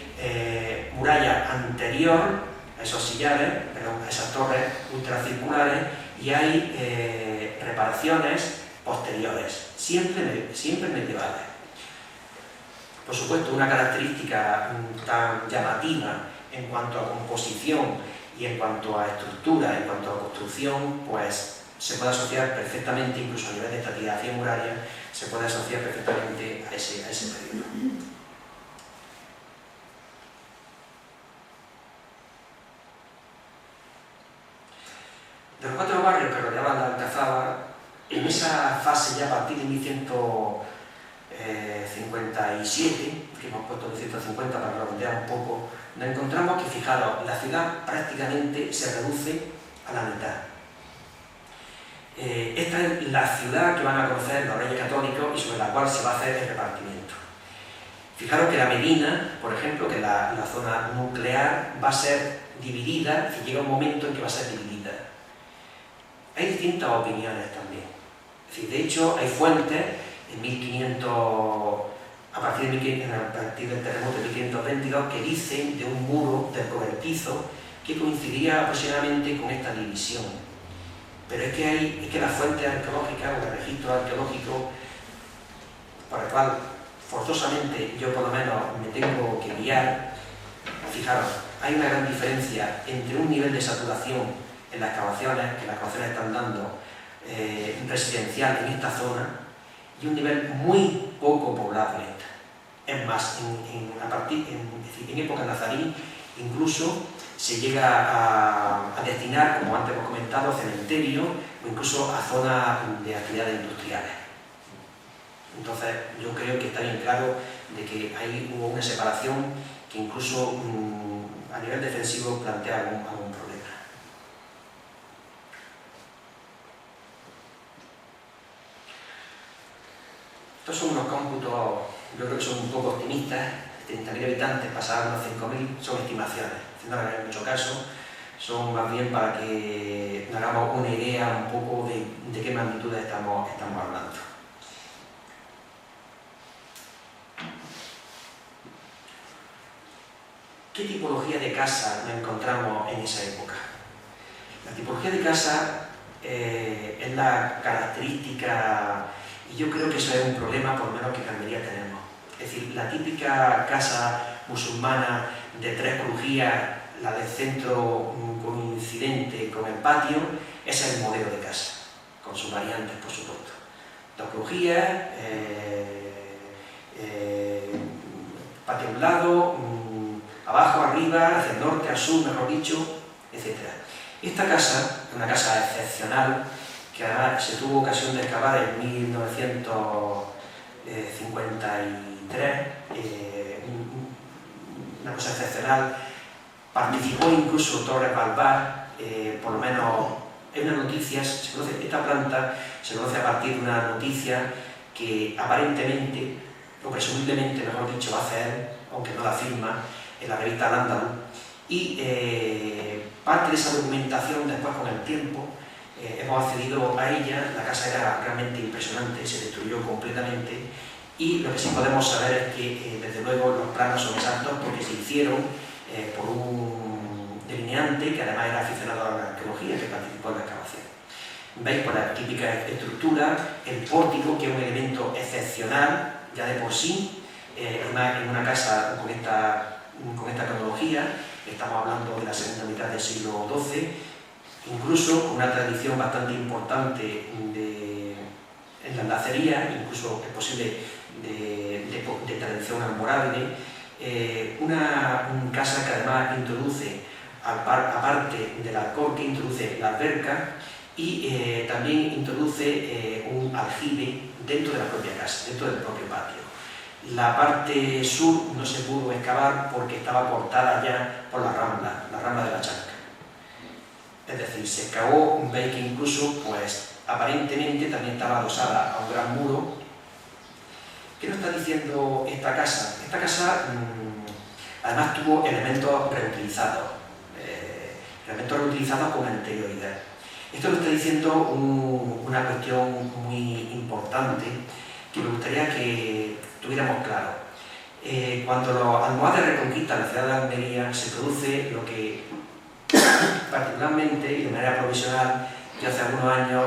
muralla anterior a esos sillares, a esas torres ultracirculares, y hay reparaciones posteriores, siempre medievales. Por supuesto, una característica tan llamativa en cuanto a composición y en cuanto a estructura, en cuanto a construcción, pues se puede asociar perfectamente, incluso a nivel de estratigrafía muraria, se puede asociar perfectamente a ese periodo. De los 4 barrios que rodeaban la Alcazaba, en esa fase ya a partir de 1157, que hemos puesto 1150 para redondear un poco, nos encontramos que, fijaros, la ciudad prácticamente se reduce a la mitad. Esta es la ciudad que van a conocer los Reyes Católicos y sobre la cual se va a hacer el repartimiento. Fijaros que la Medina, por ejemplo, que la zona nuclear, va a ser dividida, es decir, llega un momento en que va a ser dividida. Hay distintas opiniones también. Es decir, de hecho, hay fuentes en 1500, a partir del terremoto de 1522, que dicen de un muro del cobertizo que coincidiría aproximadamente con esta división. Pero es que las fuentes arqueológicas o el registro arqueológico, por el cual forzosamente yo por lo menos me tengo que guiar, fijaros, hay una gran diferencia entre un nivel de saturación en las excavaciones, que las excavaciones están dando residencial en esta zona, y un nivel muy poco poblado en esta. Es más, en época nazarí, incluso se llega a destinar, como antes hemos comentado, cementerio o incluso a zonas de actividades industriales. Entonces, yo creo que está bien claro de que ahí hubo una separación que incluso a nivel defensivo plantea algún problema. Estos son unos cómputos, yo creo que son un poco optimistas. 30.000 habitantes, pasados unos 5.000, son estimaciones. No le hagáis mucho caso, son más bien para que nos hagamos una idea un poco de qué magnitudes estamos hablando. ¿Qué tipología de casa nos encontramos en esa época? La tipología de casa es la característica, y yo creo que eso es un problema por lo menos que en Almería tenemos. Es decir, la típica casa musulmana de 3 crujías, la del centro coincidente con el patio, ese es el modelo de casa, con sus variantes, por supuesto. 2 crujías, patio a un lado, abajo, arriba, hacia el norte, al sur, mejor dicho, etc. Esta casa es una casa excepcional, que además se tuvo ocasión de excavar en 1953, una cosa excepcional. Participó incluso Torres Balbás, por lo menos hay una noticia, esta planta se conoce a partir de una noticia que aparentemente, o presumiblemente, mejor dicho, va a hacer, aunque no la firma, en la revista Al-Ándalus, y parte de esa documentación después con el tiempo hemos accedido a ella. La casa era realmente impresionante, se destruyó completamente, y lo que sí podemos saber es que desde luego los planos son exactos porque se hicieron por un delineante que además era aficionado a la arqueología, que participó en la excavación. Veis por la típica estructura, el pórtico, que es un elemento excepcional ya de por sí, además en una casa con esta cronología. Estamos hablando de la segunda mitad del siglo XII, incluso con una tradición bastante importante en la lacería, incluso es posible de tradición almorávide. una casa que además introduce, aparte del alcohol, introduce la alberca y también introduce un aljibe dentro de la propia casa, dentro del propio patio. La parte sur no se pudo excavar porque estaba cortada ya por la rambla de la Chanca. Es decir, se excavó, veis que incluso, pues, aparentemente también estaba adosada a un gran muro. ¿Qué nos está diciendo esta casa? Esta casa además tuvo elementos reutilizados con anterioridad. Esto nos está diciendo una cuestión muy importante que me gustaría que tuviéramos claro. Cuando los almohades reconquistan la ciudad de Almería, se produce lo que particularmente y de manera provisional yo hace algunos años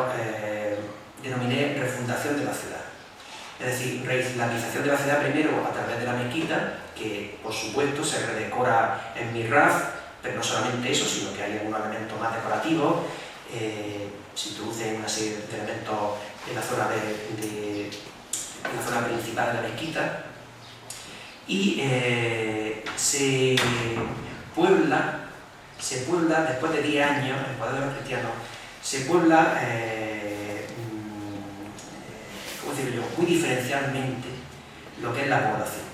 denominé refundación de la ciudad. Es decir, reislamización de la ciudad primero a través de la mezquita, que por supuesto se redecora en Mirraf, pero no solamente eso, sino que hay algunos elementos más decorativos, se introducen una serie de elementos en la zona, en la zona principal de la mezquita, y se puebla después de 10 años, en el poder de los cristianos, se puebla ¿cómo decirlo yo?, muy diferencialmente lo que es la población.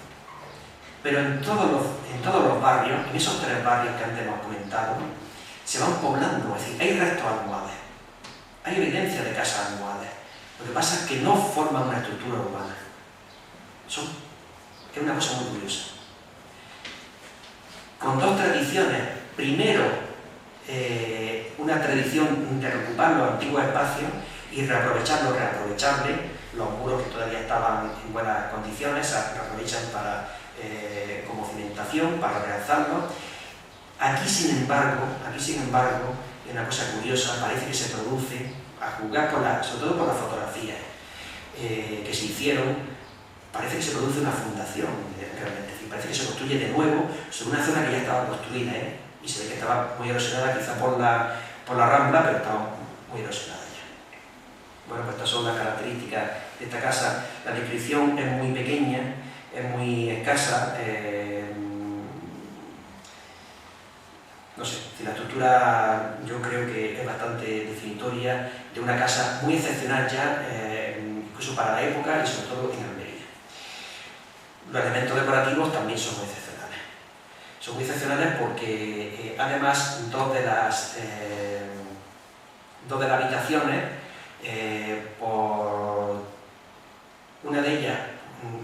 Pero en todos los barrios, en esos 3 barrios que antes hemos comentado, se van poblando, es decir, hay restos almohades, hay evidencia de casas almohades. Lo que pasa es que no forman una estructura urbana. Es una cosa muy curiosa. Con 2 tradiciones. Primero, una tradición de reocupar los antiguos espacios y reaprovecharle. Los muros que todavía estaban en buenas condiciones se reaprovechan como cimentación, para realzarlos. Aquí, sin embargo, es una cosa curiosa, parece que se produce, a juzgar sobre todo por las fotografías que se hicieron, parece que se produce una fundación realmente, es decir, parece que se construye de nuevo sobre una zona que ya estaba construida, y se ve que estaba muy erosionada, quizá por la rambla, pero estaba muy erosionada ya. Bueno, pues estas son las características de esta casa. La descripción es muy pequeña, es muy escasa, no sé, la estructura yo creo que es bastante definitoria de una casa muy excepcional ya, incluso para la época y sobre todo en Almería. Los elementos decorativos también son muy excepcionales. Son muy excepcionales porque además dos de las habitaciones, por una de ellas,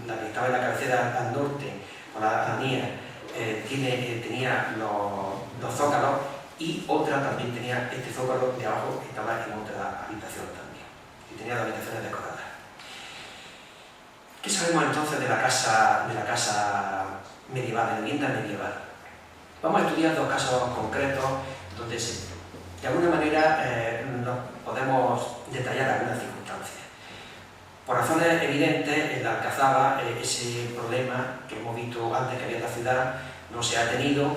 la que estaba en la cabecera al norte, con la mía, tenía los zócalos, y otra también tenía este zócalo de abajo, que estaba en otra habitación también, y tenía las habitaciones decoradas. ¿Qué sabemos entonces de la casa medieval, de la vivienda medieval? Vamos a estudiar 2 casos concretos donde de alguna manera nos podemos detallar algunas circunstancias. Por razones evidentes, en la Alcazaba ese problema que hemos visto antes que había en la ciudad no se ha tenido,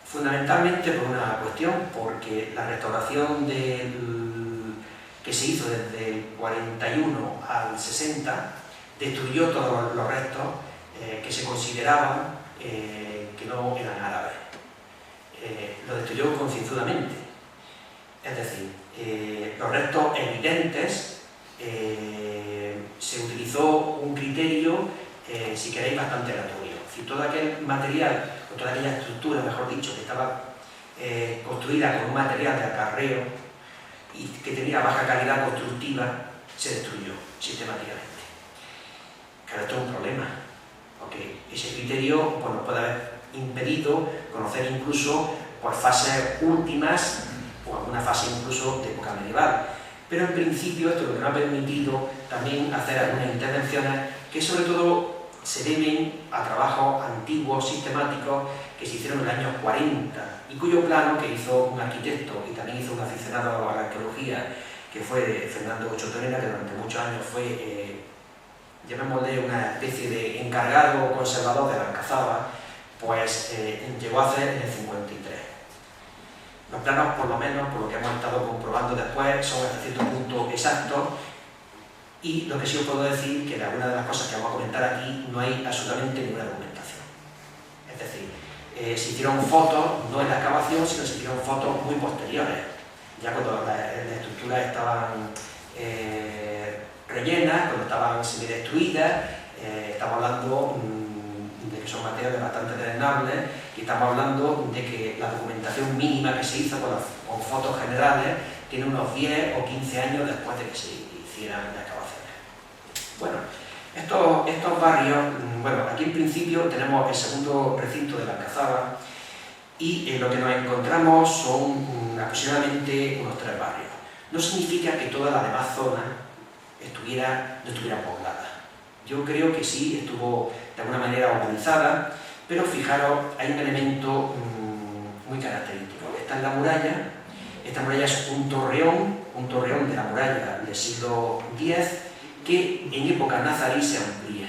fundamentalmente por una cuestión, porque la restauración que se hizo desde el 41 al 60 destruyó todos los restos que se consideraban que no eran árabes. Lo destruyó concienzudamente. Es decir, los restos evidentes, se utilizó un criterio, si queréis, bastante aleatorio. Es decir, todo aquel material, o toda aquella estructura, mejor dicho, que estaba construida con un material de acarreo y que tenía baja calidad constructiva, se destruyó sistemáticamente. Claro, esto es un problema, porque ese criterio puede haber impedido conocer incluso por fases últimas o alguna fase incluso de época medieval. Pero en principio esto es lo que nos ha permitido también hacer algunas intervenciones que sobre todo se deben a trabajos antiguos, sistemáticos, que se hicieron en los años 40 y cuyo plano que hizo un arquitecto y también hizo un aficionado a la arqueología, que fue Fernando Ocho Torena, que durante muchos años fue, llamémosle, una especie de encargado conservador de la Alcazaba, pues llegó a hacer en el 53. Los planos, por lo menos, por lo que hemos estado comprobando después, son hasta cierto punto exactos, y lo que sí os puedo decir que de alguna de las cosas que vamos a comentar aquí no hay absolutamente ninguna documentación. se hicieron fotos, no en la excavación, sino se hicieron fotos muy posteriores, ya cuando las estructuras estaban rellenas, cuando estaban semidestruidas. Estamos hablando de que son materiales bastante drenables y estamos hablando de que la documentación mínima que se hizo con fotos generales tiene unos 10 o 15 años después de que se hicieran las excavaciones. Bueno, estos barrios, bueno, aquí en principio tenemos el segundo recinto de la Alcazaba y lo que nos encontramos son aproximadamente unos 3 barrios. No significa que toda la demás zona no estuviera poblada. Yo creo que sí estuvo de alguna manera organizada, pero fijaros, hay un elemento muy característico. Está en la muralla. Esta muralla es un torreón de la muralla del siglo X, que en época nazarí se amplía.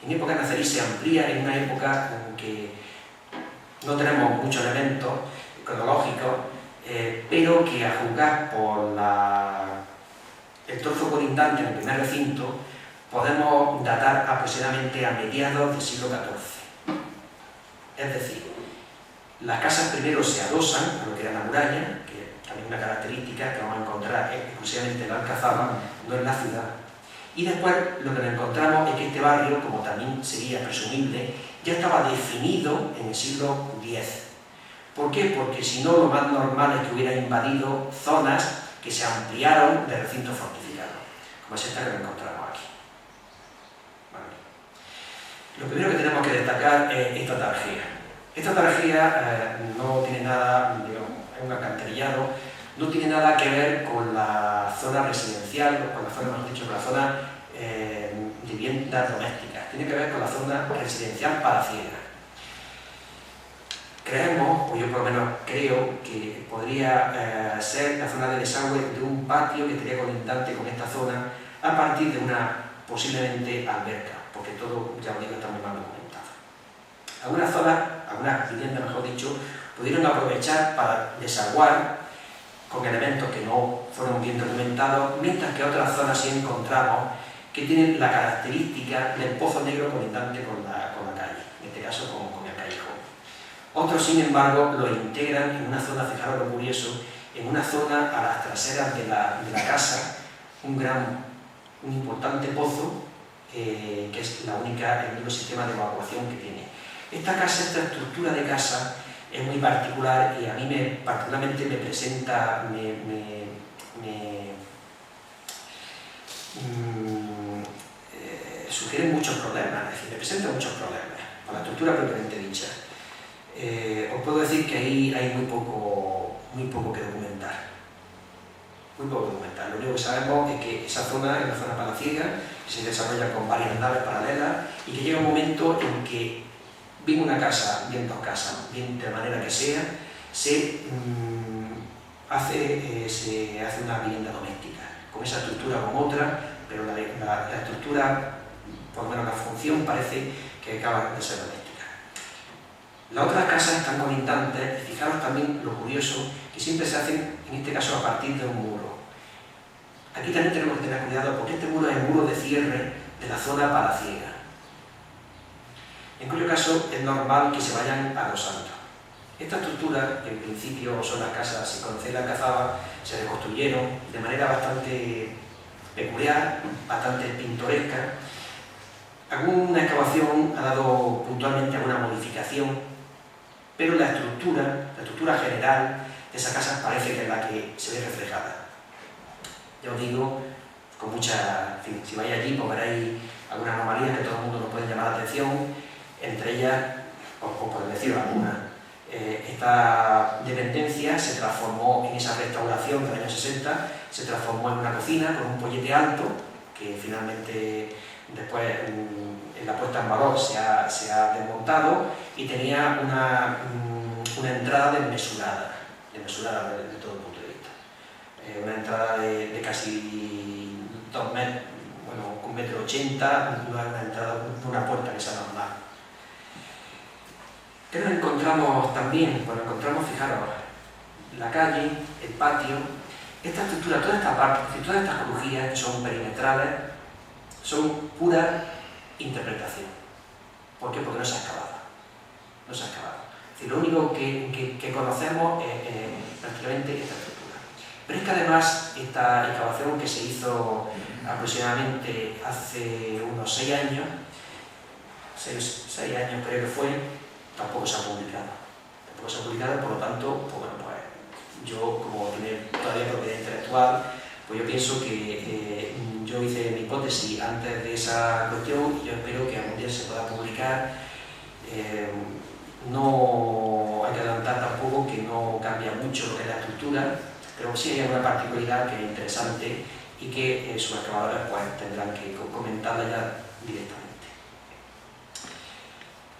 En época nazarí se amplía en una época en que no tenemos muchos elementos cronológicos, pero que a juzgar por el trozo colindante en el primer recinto, podemos datar aproximadamente a mediados del siglo XIV. Es decir, las casas primero se adosan a lo que era la muralla, que también es una característica que vamos a encontrar exclusivamente en la Alcazaba, no en la ciudad. Y después lo que nos encontramos es que este barrio, como también sería presumible, ya estaba definido en el siglo X. ¿Por qué? Porque si no, lo más normal es que hubiera invadido zonas que se ampliaron de recintos fortificados, como es esta que nos encontramos aquí. Vale. Lo primero que tenemos que destacar es esta tarjea. Esta tarjea no tiene nada, digamos, es un alcantarillado, no tiene nada que ver con la zona residencial, con la zona, mejor dicho, con la zona de viviendas domésticas, tiene que ver con la zona residencial palaciega. Creemos, o yo por lo menos creo, que podría ser la zona de desagüe de un patio que estaría colindante con esta zona a partir de una posiblemente alberca, porque todo, ya os digo, está muy mal documentado. Algunas viviendas, mejor dicho, pudieron aprovechar para desaguar con elementos que no fueron bien documentados, mientras que otras zonas sí encontramos que tienen la característica del pozo negro colindante con la calle, en este caso con el callejón. Otros, sin embargo, lo integran en una zona, fijaros lo curioso, en una zona a las traseras de la casa, un importante pozo, que es el único sistema de evacuación que tiene. Esta estructura de casa es muy particular y a mí particularmente me presenta, sugiere muchos problemas, es decir, me presenta muchos problemas con la estructura propiamente dicha. Os puedo decir que ahí hay muy poco que documentar. Muy poco documentar. Lo único que sabemos es que esa zona es una zona palaciega, que se desarrolla con varias naves paralelas y que llega un momento en que, bien una casa, bien dos casas, bien de manera que sea, se hace una vivienda doméstica, con esa estructura o con otra, pero la estructura, por lo menos la función, parece que acaba de ser doméstica. Las otras casas están colindantes, y fijaros también lo curioso, que siempre se hacen, en este caso, a partir de un muro. Aquí también tenemos que tener cuidado, porque este muro es el muro de cierre de la zona palaciega, en cuyo caso es normal que se vayan adosando. Esta estructura, que en principio son las casas, se conocen la Alcazaba, se reconstruyeron de manera bastante peculiar, bastante pintoresca. Alguna excavación ha dado puntualmente alguna modificación, pero la estructura general de esa casa parece que es la que se ve reflejada. Ya os digo, con mucha... En fin, si vais allí, pues veréis algunas anomalías que todo el mundo nos puede llamar la atención. Entre ellas, por decir alguna, esta dependencia se transformó en esa restauración del año 60, se transformó en una cocina con un pollete alto, que finalmente después en la puesta en valor se ha desmontado, y tenía una entrada desmesurada desde todo el punto de vista. Una entrada de casi 2 metros, bueno, 1,80 metros, no es una entrada, una puerta que sea normal. ¿Qué nos encontramos también? Pues encontramos, fijaros, la calle, el patio, esta estructura, toda esta parte, todas estas crujías son perimetrales, son pura interpretación. ¿Por qué? Porque no se ha excavado. no se ha excavado. Es decir, lo único que conocemos es prácticamente esta estructura. Pero es que además esta excavación que se hizo aproximadamente hace unos 6 años, 6 años creo que fue, tampoco se ha publicado. Tampoco se ha publicado, por lo tanto, pues bueno, pues yo como tiene todavía propiedad intelectual, pues yo pienso que yo hice mi hipótesis antes de esa cuestión y yo espero que algún día se pueda publicar. No hay que adelantar tampoco que no cambia mucho lo que es la estructura, pero sí hay alguna particularidad que es interesante y que sus excavadores pues, tendrán que comentarla ya directamente.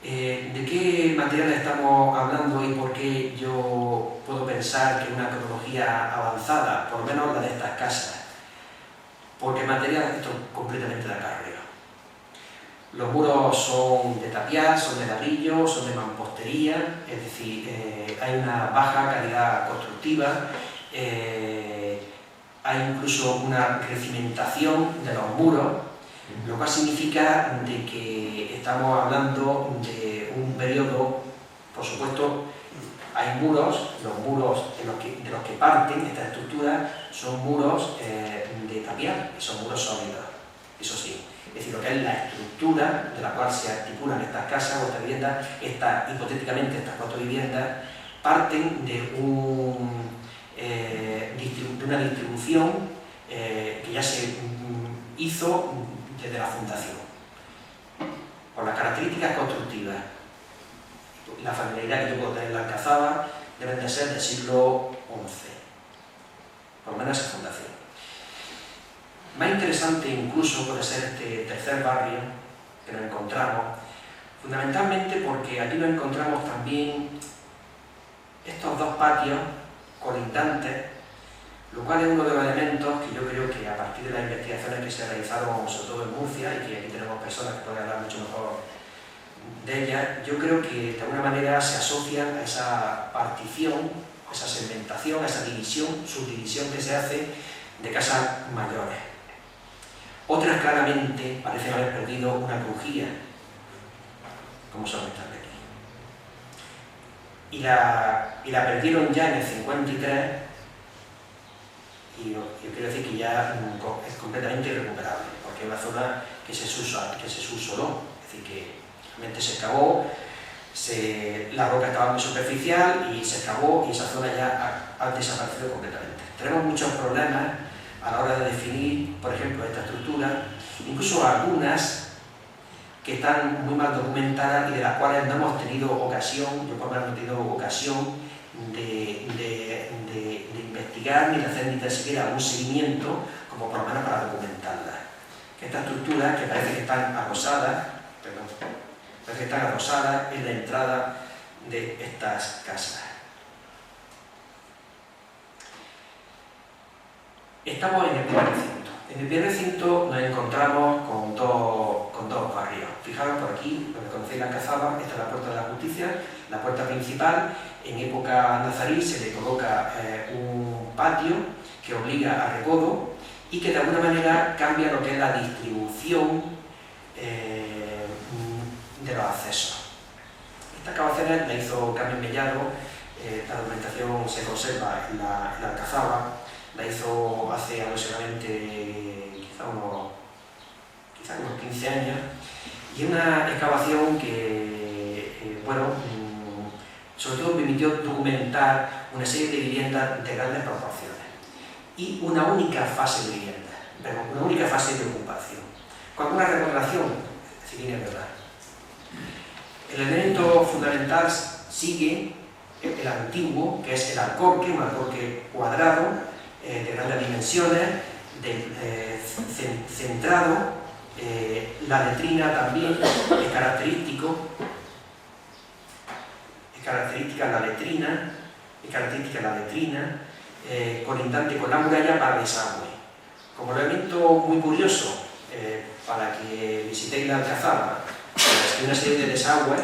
¿De qué material estamos hablando y por qué yo puedo pensar que una cronología avanzada, por lo menos la de estas casas? Porque el material esto es completamente de acá arriba. Los muros son de tapial, son de ladrillo, son de mampostería, es decir, hay una baja calidad constructiva, hay incluso una recimentación de los muros, lo cual significa de que estamos hablando de un periodo, por supuesto, hay muros, los muros de los que parten esta estructura son muros de tapial, y son muros sólidos, eso sí. Es decir, lo que es la estructura de la cual se articulan estas casas o estas viviendas, hipotéticamente estas 4 viviendas, parten de una distribución que ya se hizo desde la fundación. Por las características constructivas, la familiaridad que yo puedo tener en la Alcazaba deben de ser del siglo XI, por lo menos esa fundación. Más interesante incluso puede ser este tercer barrio que nos encontramos, fundamentalmente porque aquí nos encontramos también estos 2 patios colindantes, lo cual es uno de los elementos que yo creo que a partir de las investigaciones que se realizaron sobre todo en Murcia, y que aquí tenemos personas que pueden hablar mucho mejor de ellas, yo creo que de alguna manera se asocian a esa partición, a esa segmentación, a esa división, subdivisión que se hace de casas mayores. Otras claramente parecen haber perdido una crujía, como son estas de aquí. Y la perdieron ya en el 53, y yo quiero decir que ya es completamente irrecuperable, porque es una zona que se subsoló, es decir, que realmente se excavó, la roca estaba muy superficial y se excavó y esa zona ya ha desaparecido completamente. Tenemos muchos problemas a la hora de definir, por ejemplo, esta estructura, incluso algunas que están muy mal documentadas y de las cuales no hemos tenido ocasión, yo por lo menos no he tenido ocasión de investigar ni de hacer ni tan siquiera un seguimiento, como por lo menos para documentarlas. Estas estructuras que parece que están adosadas, en la entrada de estas casas. Estamos en el primer recinto. En el primer recinto nos encontramos con dos barrios. Fijaros por aquí, lo que conocéis la Alcazaba, esta es la Puerta de la Justicia, la puerta principal. En época nazarí se le coloca un patio que obliga a recodo y que de alguna manera cambia lo que es la distribución de los accesos. Esta excavación la hizo Carmen Mellado, la documentación se conserva en la Alcazaba, la hizo hace aproximadamente quizá unos 15 años, y es una excavación que, sobre todo permitió documentar una serie de viviendas de grandes proporciones y una única fase de vivienda, una única fase de ocupación, con una remodelación, si bien es verdad. El elemento fundamental sigue el antiguo, que es el alcorque, un alcorque cuadrado, de grandes dimensiones, centrado, la letrina también es característica la letrina, colindante con la muralla para desagüe. Como elemento muy curioso, para que visitéis la Alcazaba, hay una serie de desagües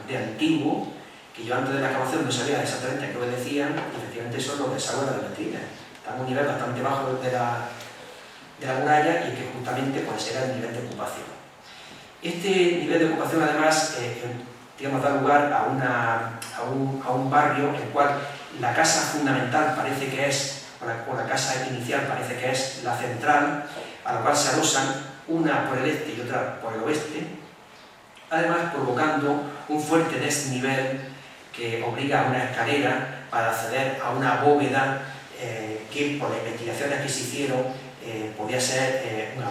de antiguo, que yo antes de la excavación no sabía exactamente a qué obedecían, y efectivamente son los desagües de la letrina. Están a un nivel bastante bajo de la muralla y que justamente pues, era el nivel de ocupación. Este nivel de ocupación además digamos, da lugar a un barrio en el cual la casa fundamental parece que es, o la casa inicial parece que es la central, a la cual se adosan una por el este y otra por el oeste, además provocando un fuerte desnivel que obliga a una escalera para acceder a una bóveda que por las investigaciones que se hicieron podía ser un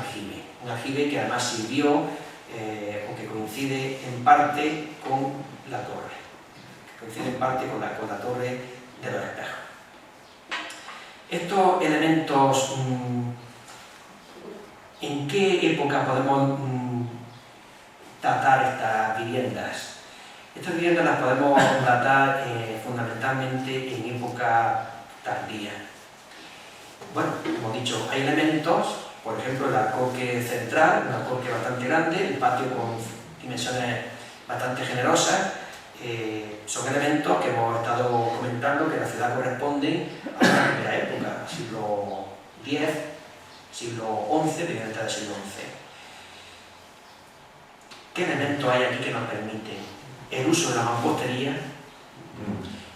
aljibe que además sirvió o que coincide en parte con la torre, con la torre de los espejos. Estos elementos, ¿en qué época podemos datar estas viviendas? Estas viviendas las podemos datar fundamentalmente en época tardía. Bueno, como he dicho, hay elementos, por ejemplo el alcorque central, un alcorque bastante grande, el patio con dimensiones bastante generosas, son elementos que hemos estado comentando que la ciudad corresponde a una primera época, siglo X, siglo XI, primera mitad del siglo XI. ¿Qué elementos hay aquí que nos permiten? El uso de la mampostería,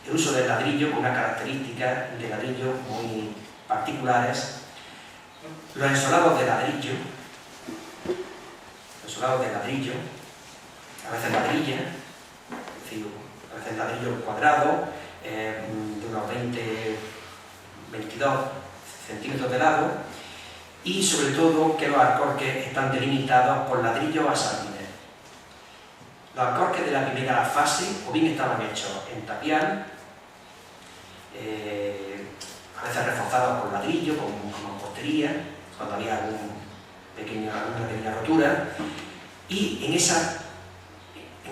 el uso del ladrillo con una característica de ladrillo muy particulares, los ensolados de ladrillo, a veces ladrilla, es decir, a veces ladrillo cuadrado, de unos 22 centímetros de lado, y sobre todo que los alcorques están delimitados por ladrillo a sardinero. Los alcorques de la primera fase o bien estaban hechos en tapial, a veces reforzados con ladrillo, con mampostería, cuando había alguna pequeña rotura, y en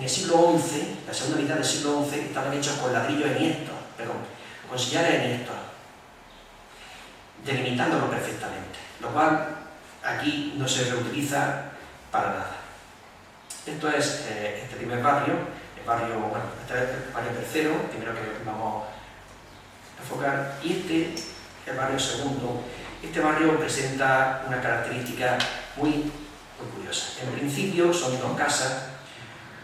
el siglo XI, la segunda mitad del siglo XI, estaban hechos con ladrillos enhiestos, con sillares enhiestos, delimitándolo perfectamente, lo cual aquí no se reutiliza para nada. Esto es este primer barrio, este es el barrio tercero, primero que vamos a enfocar, y este es el barrio segundo. Este barrio presenta una característica muy curiosa. En principio son dos casas,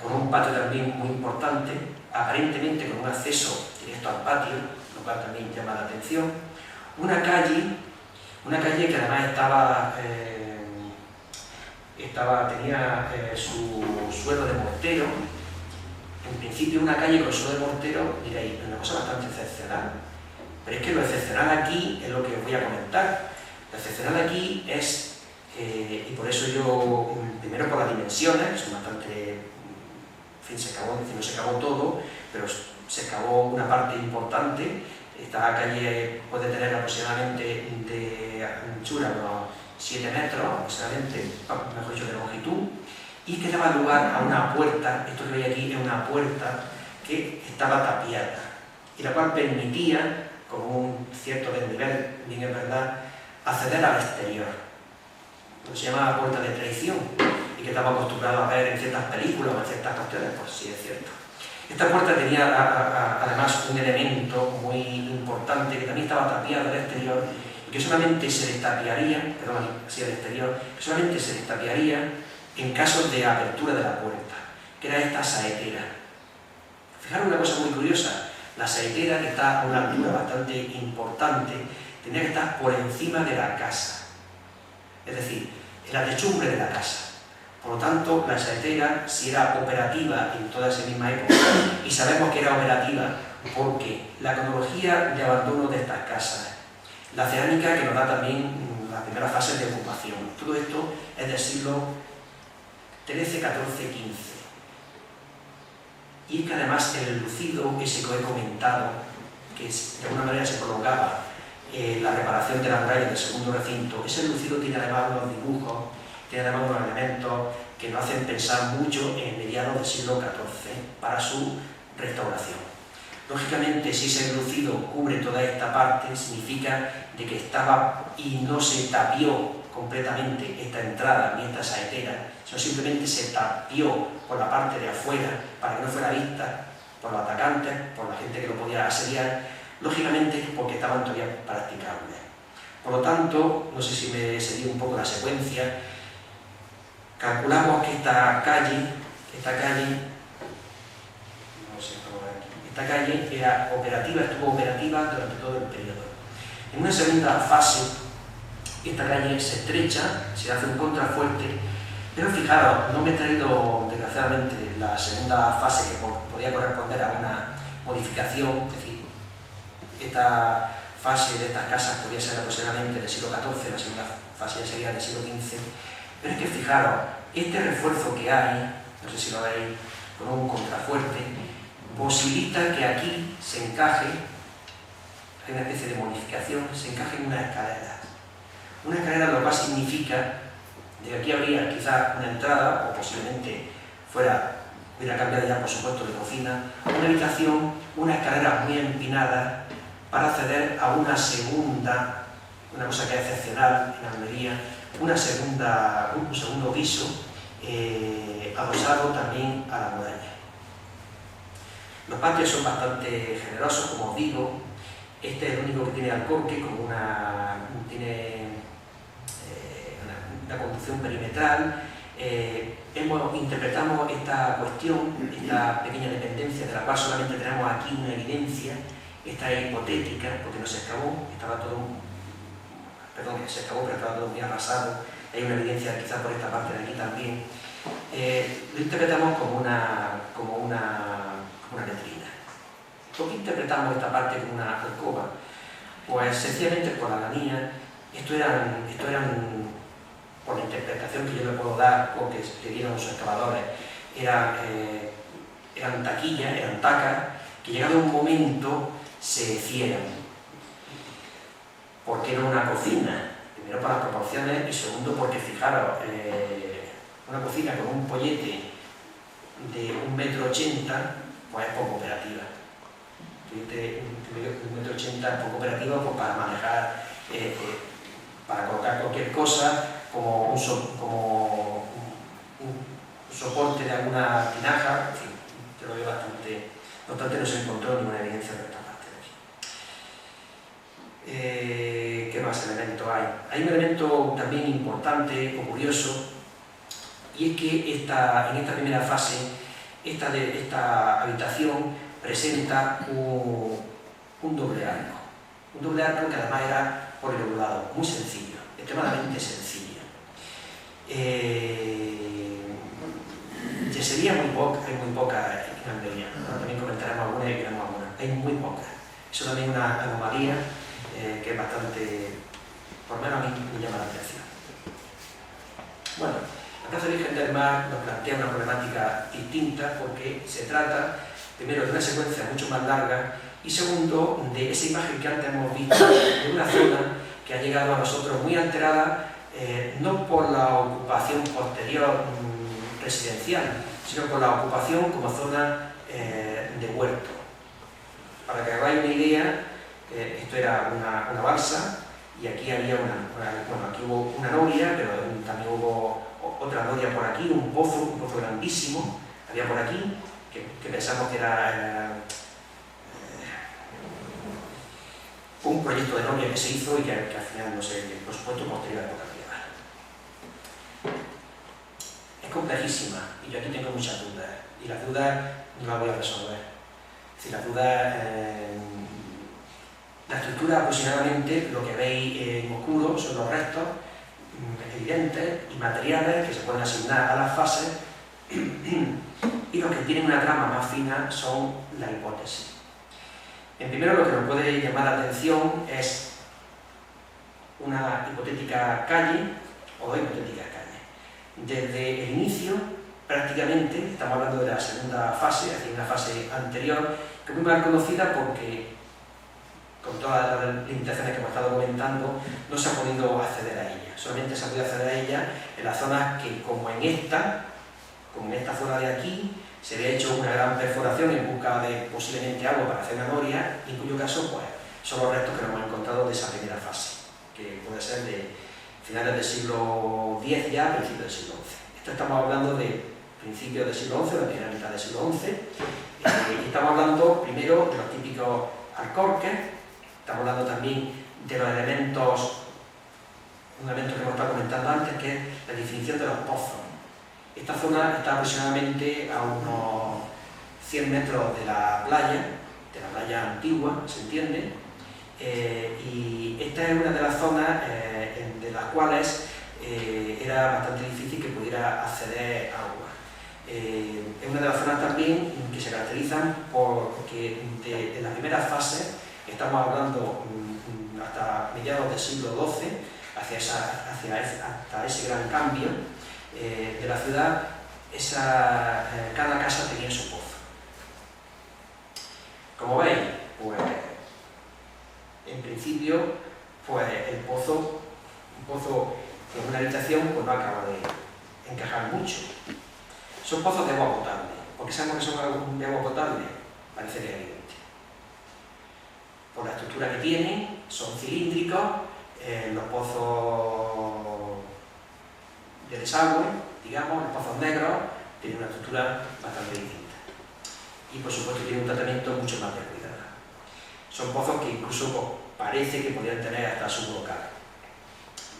con un patio también muy importante, aparentemente con un acceso directo al patio, lo cual también llama la atención. Una calle que además tenía su suelo de mortero. En principio una calle con suelo de mortero, diréis, una cosa bastante excepcional. Pero es que lo excepcional aquí es lo que os voy a comentar. Lo excepcional aquí es, y por eso yo, primero por las dimensiones, que son bastante, en fin, no se acabó todo, pero se acabó una parte importante. Esta calle puede tener aproximadamente de anchura unos 7 metros, aproximadamente, mejor dicho, de longitud, y que daba lugar a una puerta. Esto que veis aquí es una puerta que estaba tapiada, y la cual permitía, con un cierto desnivel, bien es verdad, acceder al exterior. Lo que se llama la puerta de traición, y que estamos acostumbrados a ver en ciertas películas o en ciertas cuestiones, pues sí es cierto. Esta puerta tenía además un elemento muy importante, que también estaba tapiado al exterior, y que solamente se destapiaría, que solamente se destapiaría en casos de apertura de la puerta, que era esta saetera. Fijaros una cosa muy curiosa, la saetera, que está a una altura bastante importante, tenía que estar por encima de la casa, es decir, en la techumbre de la casa. Por lo tanto, la saetera, si era operativa en toda esa misma época, y sabemos que era operativa porque la cronología de abandono de estas casas, la cerámica que nos da también las primeras fases de ocupación, todo esto es del siglo XIII, XIV, XV. Y es que además el lucido, ese que he comentado, que de alguna manera se prolongaba la reparación de la muralla del segundo recinto, ese lucido tiene además unos dibujos, tiene además unos elementos que nos hacen pensar mucho en mediados del siglo XIV para su restauración. Lógicamente, si ese lucido cubre toda esta parte, significa de que estaba y no se tapió completamente esta entrada ni esta saetera, sino simplemente se tapió por la parte de afuera para que no fuera vista por los atacantes, por la gente que lo podía asediar, lógicamente porque estaban todavía practicables. Por lo tanto, no sé si me seguí un poco la secuencia, calculamos que esta calle si estamos aquí. Esta calle era operativa, estuvo operativa durante todo el periodo. En una segunda fase, esta calle se estrecha, se hace un contrafuerte, pero fijaros, no me he traído desgraciadamente la segunda fase que podía corresponder a una modificación, es decir, esta fase de estas casas podría ser aproximadamente del siglo XIV, la segunda fase ya sería del siglo XV, pero es que fijaros, este refuerzo que hay, no sé si lo veis, con un contrafuerte, posibilita que aquí se encaje, hay una especie de modificación, se encaje en una escalera. Una escalera lo cual significa de que aquí habría quizás una entrada, o posiblemente hubiera cambiado ya por supuesto de cocina, una habitación, una escalera muy empinada para acceder a una segunda, una cosa que es excepcional en Almería, un segundo piso adosado también a la muralla. Los patios son bastante generosos, como os digo. Este es el único que tiene alcorque, tiene una conducción perimetral. Interpretamos esta cuestión, esta pequeña dependencia, de la cual solamente tenemos aquí una evidencia. Esta es hipotética, porque no se excavó, se excavó, pero estaba todo muy arrasado. Hay una evidencia quizás por esta parte de aquí también. Lo interpretamos como una letrina. ¿Por qué interpretamos esta parte como una alcoba? Pues sencillamente por la ganía. Esto eran, por la interpretación que yo le puedo dar, porque le dieron los excavadores, eran taquillas, eran tacas, que llegado un momento se cierran. Porque era una cocina, primero por las proporciones y segundo porque, fijaros, una cocina con un pollete de 1,80 m, pues es poco operativa. Un 1,80 m es poco operativa pues, para manejar, para colocar cualquier cosa, como un soporte de alguna tinaja, en fin, yo lo veo bastante. No obstante, no se encontró ninguna evidencia de esta parte de aquí. ¿Qué más elementos hay? Hay un elemento también importante o curioso, y es que en esta primera fase, esta habitación presenta un doble arco. Un doble arco que además era polilobuado, muy sencillo, extremadamente sencillo. Yesería hay muy poca en Almería. También comentaremos algunas y veremos algunas. Hay muy pocas. Eso también es una anomalía que es bastante, por lo menos a mí me llama la atención. Bueno, la Plaza Virgen del Mar nos plantea una problemática distinta porque se trata, primero, de una secuencia mucho más larga y segundo, de esa imagen que antes hemos visto de una zona que ha llegado a nosotros muy alterada, no por la ocupación posterior residencial, sino por la ocupación como zona de huerto. Para que hagáis una idea, esto era una balsa y aquí había aquí hubo una noria, pero también hubo otra noria por aquí, un pozo grandísimo, había por aquí, que pensamos que era un proyecto de noria que se hizo y que al final, no sé, por supuesto, posterior a la época medieval. Es complejísima y yo aquí tengo muchas dudas, y las dudas no las voy a resolver. Es decir, las dudas, la estructura aproximadamente, lo que veis en oscuro son los restos evidentes y materiales que se pueden asignar a las fases, y los que tienen una trama más fina son la hipótesis. En primero, lo que nos puede llamar la atención es una hipotética calle, o dos hipotéticas calles. Desde el inicio, prácticamente, estamos hablando de la segunda fase, es decir, una fase anterior, que es muy mal conocida porque, con todas las limitaciones que hemos estado comentando, no se ha podido acceder a ella. Solamente se ha podido acceder a ella en las zonas que, como en esta zona de aquí, se había hecho una gran perforación en busca de posiblemente algo para hacer una noria, en cuyo caso pues, son los restos que nos hemos encontrado de esa primera fase, que puede ser de finales del siglo X ya, principios del siglo XI. Esto estamos hablando de principios del siglo XI, la primera mitad del siglo XI, y estamos hablando primero de los típicos alcorques, estamos hablando también de los elementos, un elemento que hemos estado comentando antes, que es la definición de los pozos. Esta zona está aproximadamente a unos 100 metros de la playa antigua, ¿se entiende? Y esta es una de las zonas de las cuales era bastante difícil que pudiera acceder agua. Es una de las zonas también que se caracterizan porque en la primera fase, estamos hablando hasta mediados del siglo XII, hasta ese gran cambio de la ciudad, cada casa tenía su pozo. Como veis, pues en principio, pues un pozo en una habitación pues no acaba de encajar mucho. Son pozos de agua potable. ¿Por qué sabemos que son de agua potable? Parece que es evidente. Por la estructura que tienen, son cilíndricos, los pozos de desagüe, digamos, los pozos negros, tienen una estructura bastante distinta. Y por supuesto tienen un tratamiento mucho más descuidado. Son pozos que incluso pues, parece que podrían tener hasta sublocal.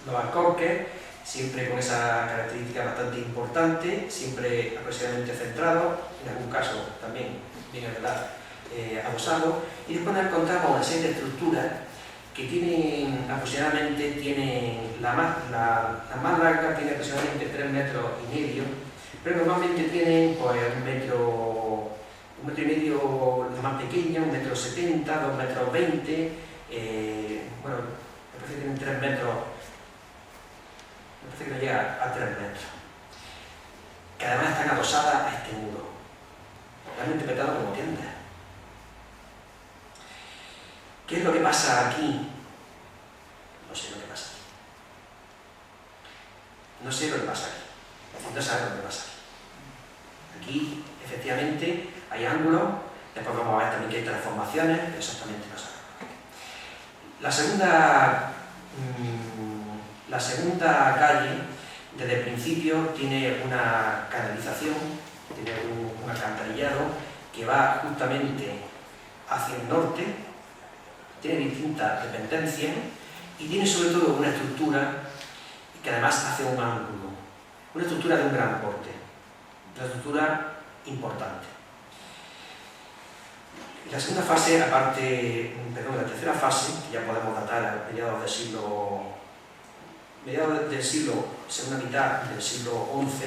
Los alcorques, siempre con esa característica bastante importante, siempre aproximadamente centrados, en algún caso también, bien es verdad, adosados, y después nos encontramos una serie de estructuras que tienen aproximadamente, la más larga tiene aproximadamente 3,5 metros, pero normalmente tienen pues, 1,5 metros, la más pequeña, 1,70 metros, 2,20 metros, bueno, me parece que tienen 3 metros, me parece que no llega a 3 metros, que además están adosadas a este muro, lo han interpretado como tiendas. ¿Qué es lo que pasa aquí? No sé lo que pasa aquí. No sé lo que pasa aquí. Necesito saber lo que pasa aquí. Aquí, efectivamente, hay ángulos, después vamos a ver también que hay transformaciones, exactamente no sabemos. La segunda calle, desde el principio, tiene una canalización, tiene un alcantarillado que va justamente hacia el norte, tiene distintas dependencias y tiene sobre todo una estructura que además hace un ángulo, una estructura de un gran porte, una estructura importante. La segunda fase, la tercera fase, que ya podemos datar a mediados del siglo, segunda mitad del siglo XI,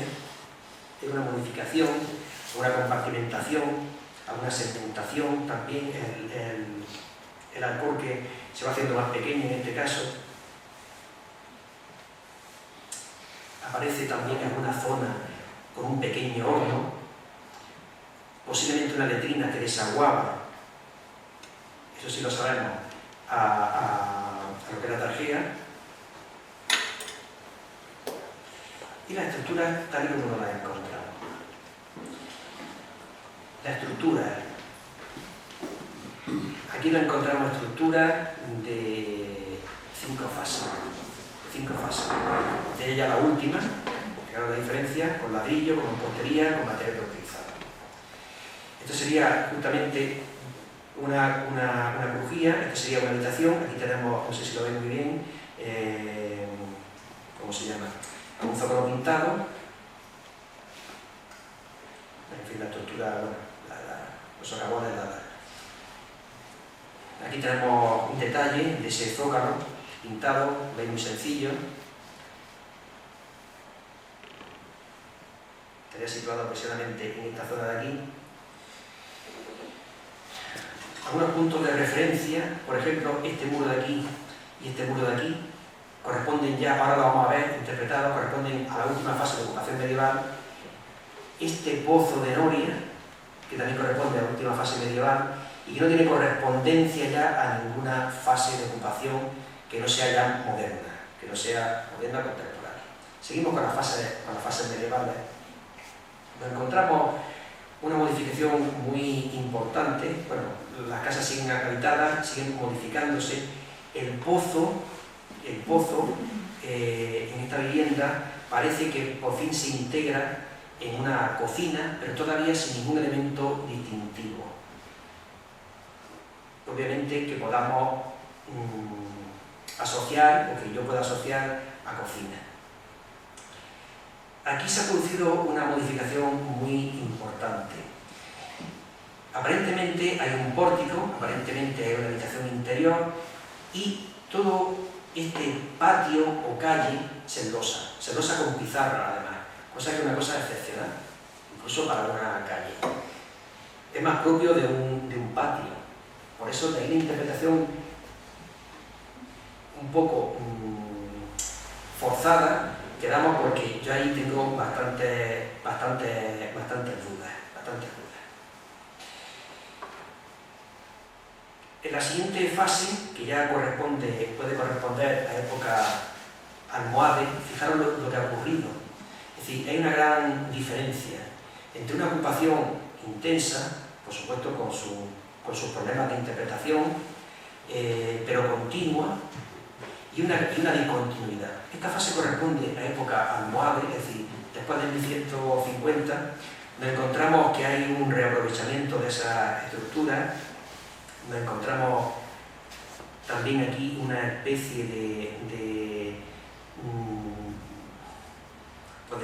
es una modificación, una compartimentación, alguna segmentación también, el alcorque se va haciendo más pequeño en este caso. Aparece también alguna zona con un pequeño horno, posiblemente una letrina que desaguaba, eso sí lo sabemos, a lo que era Tarjea. Y la estructura tal y como nos la encontramos. La estructura. Aquí nos encontramos estructuras de 5 fases. De ella la última, fijaros la diferencia, con ladrillo, con mampostería, con material reutilizado. Esto sería justamente una crujía, esto sería una habitación, aquí tenemos, no sé si lo ven muy bien, ¿cómo se llama? Un zócalo pintado, en fin, la estructura, bueno, los socavones, aquí tenemos un detalle de ese zócalo pintado, veis, muy sencillo. Estaría situado aproximadamente en esta zona de aquí. Algunos puntos de referencia, por ejemplo, este muro de aquí y este muro de aquí, corresponden ya, ahora lo vamos a ver interpretado, corresponden a la última fase de ocupación medieval. Este pozo de Noria, que también corresponde a la última fase medieval y que no tiene correspondencia ya a ninguna fase de ocupación que no sea ya moderna, que no sea moderna contemporánea. Seguimos con las fases medievales. Nos encontramos una modificación muy importante. Bueno, las casas siguen habitadas, siguen modificándose. El pozo en esta vivienda parece que por fin se integra en una cocina, pero todavía sin ningún elemento distintivo. Obviamente que podamos asociar, o que yo pueda asociar a cocina. Aquí se ha producido una modificación muy importante. Aparentemente hay un pórtico, aparentemente hay una habitación interior y todo este patio o calle se enlosa con pizarra además, cosa que es una cosa excepcional, incluso para una calle. Es más propio de un patio, por eso de ahí la interpretación un poco forzada que damos, porque yo ahí tengo bastantes dudas. En la siguiente fase, que ya puede corresponder a época almohade, fijaros lo que ha ocurrido. Es decir, hay una gran diferencia entre una ocupación intensa, por supuesto con sus problemas de interpretación, pero continua, y una discontinuidad. Esta fase corresponde a época almohade, es decir, después de 1150, nos encontramos que hay un reaprovechamiento de esa estructura. Nos encontramos también aquí una especie de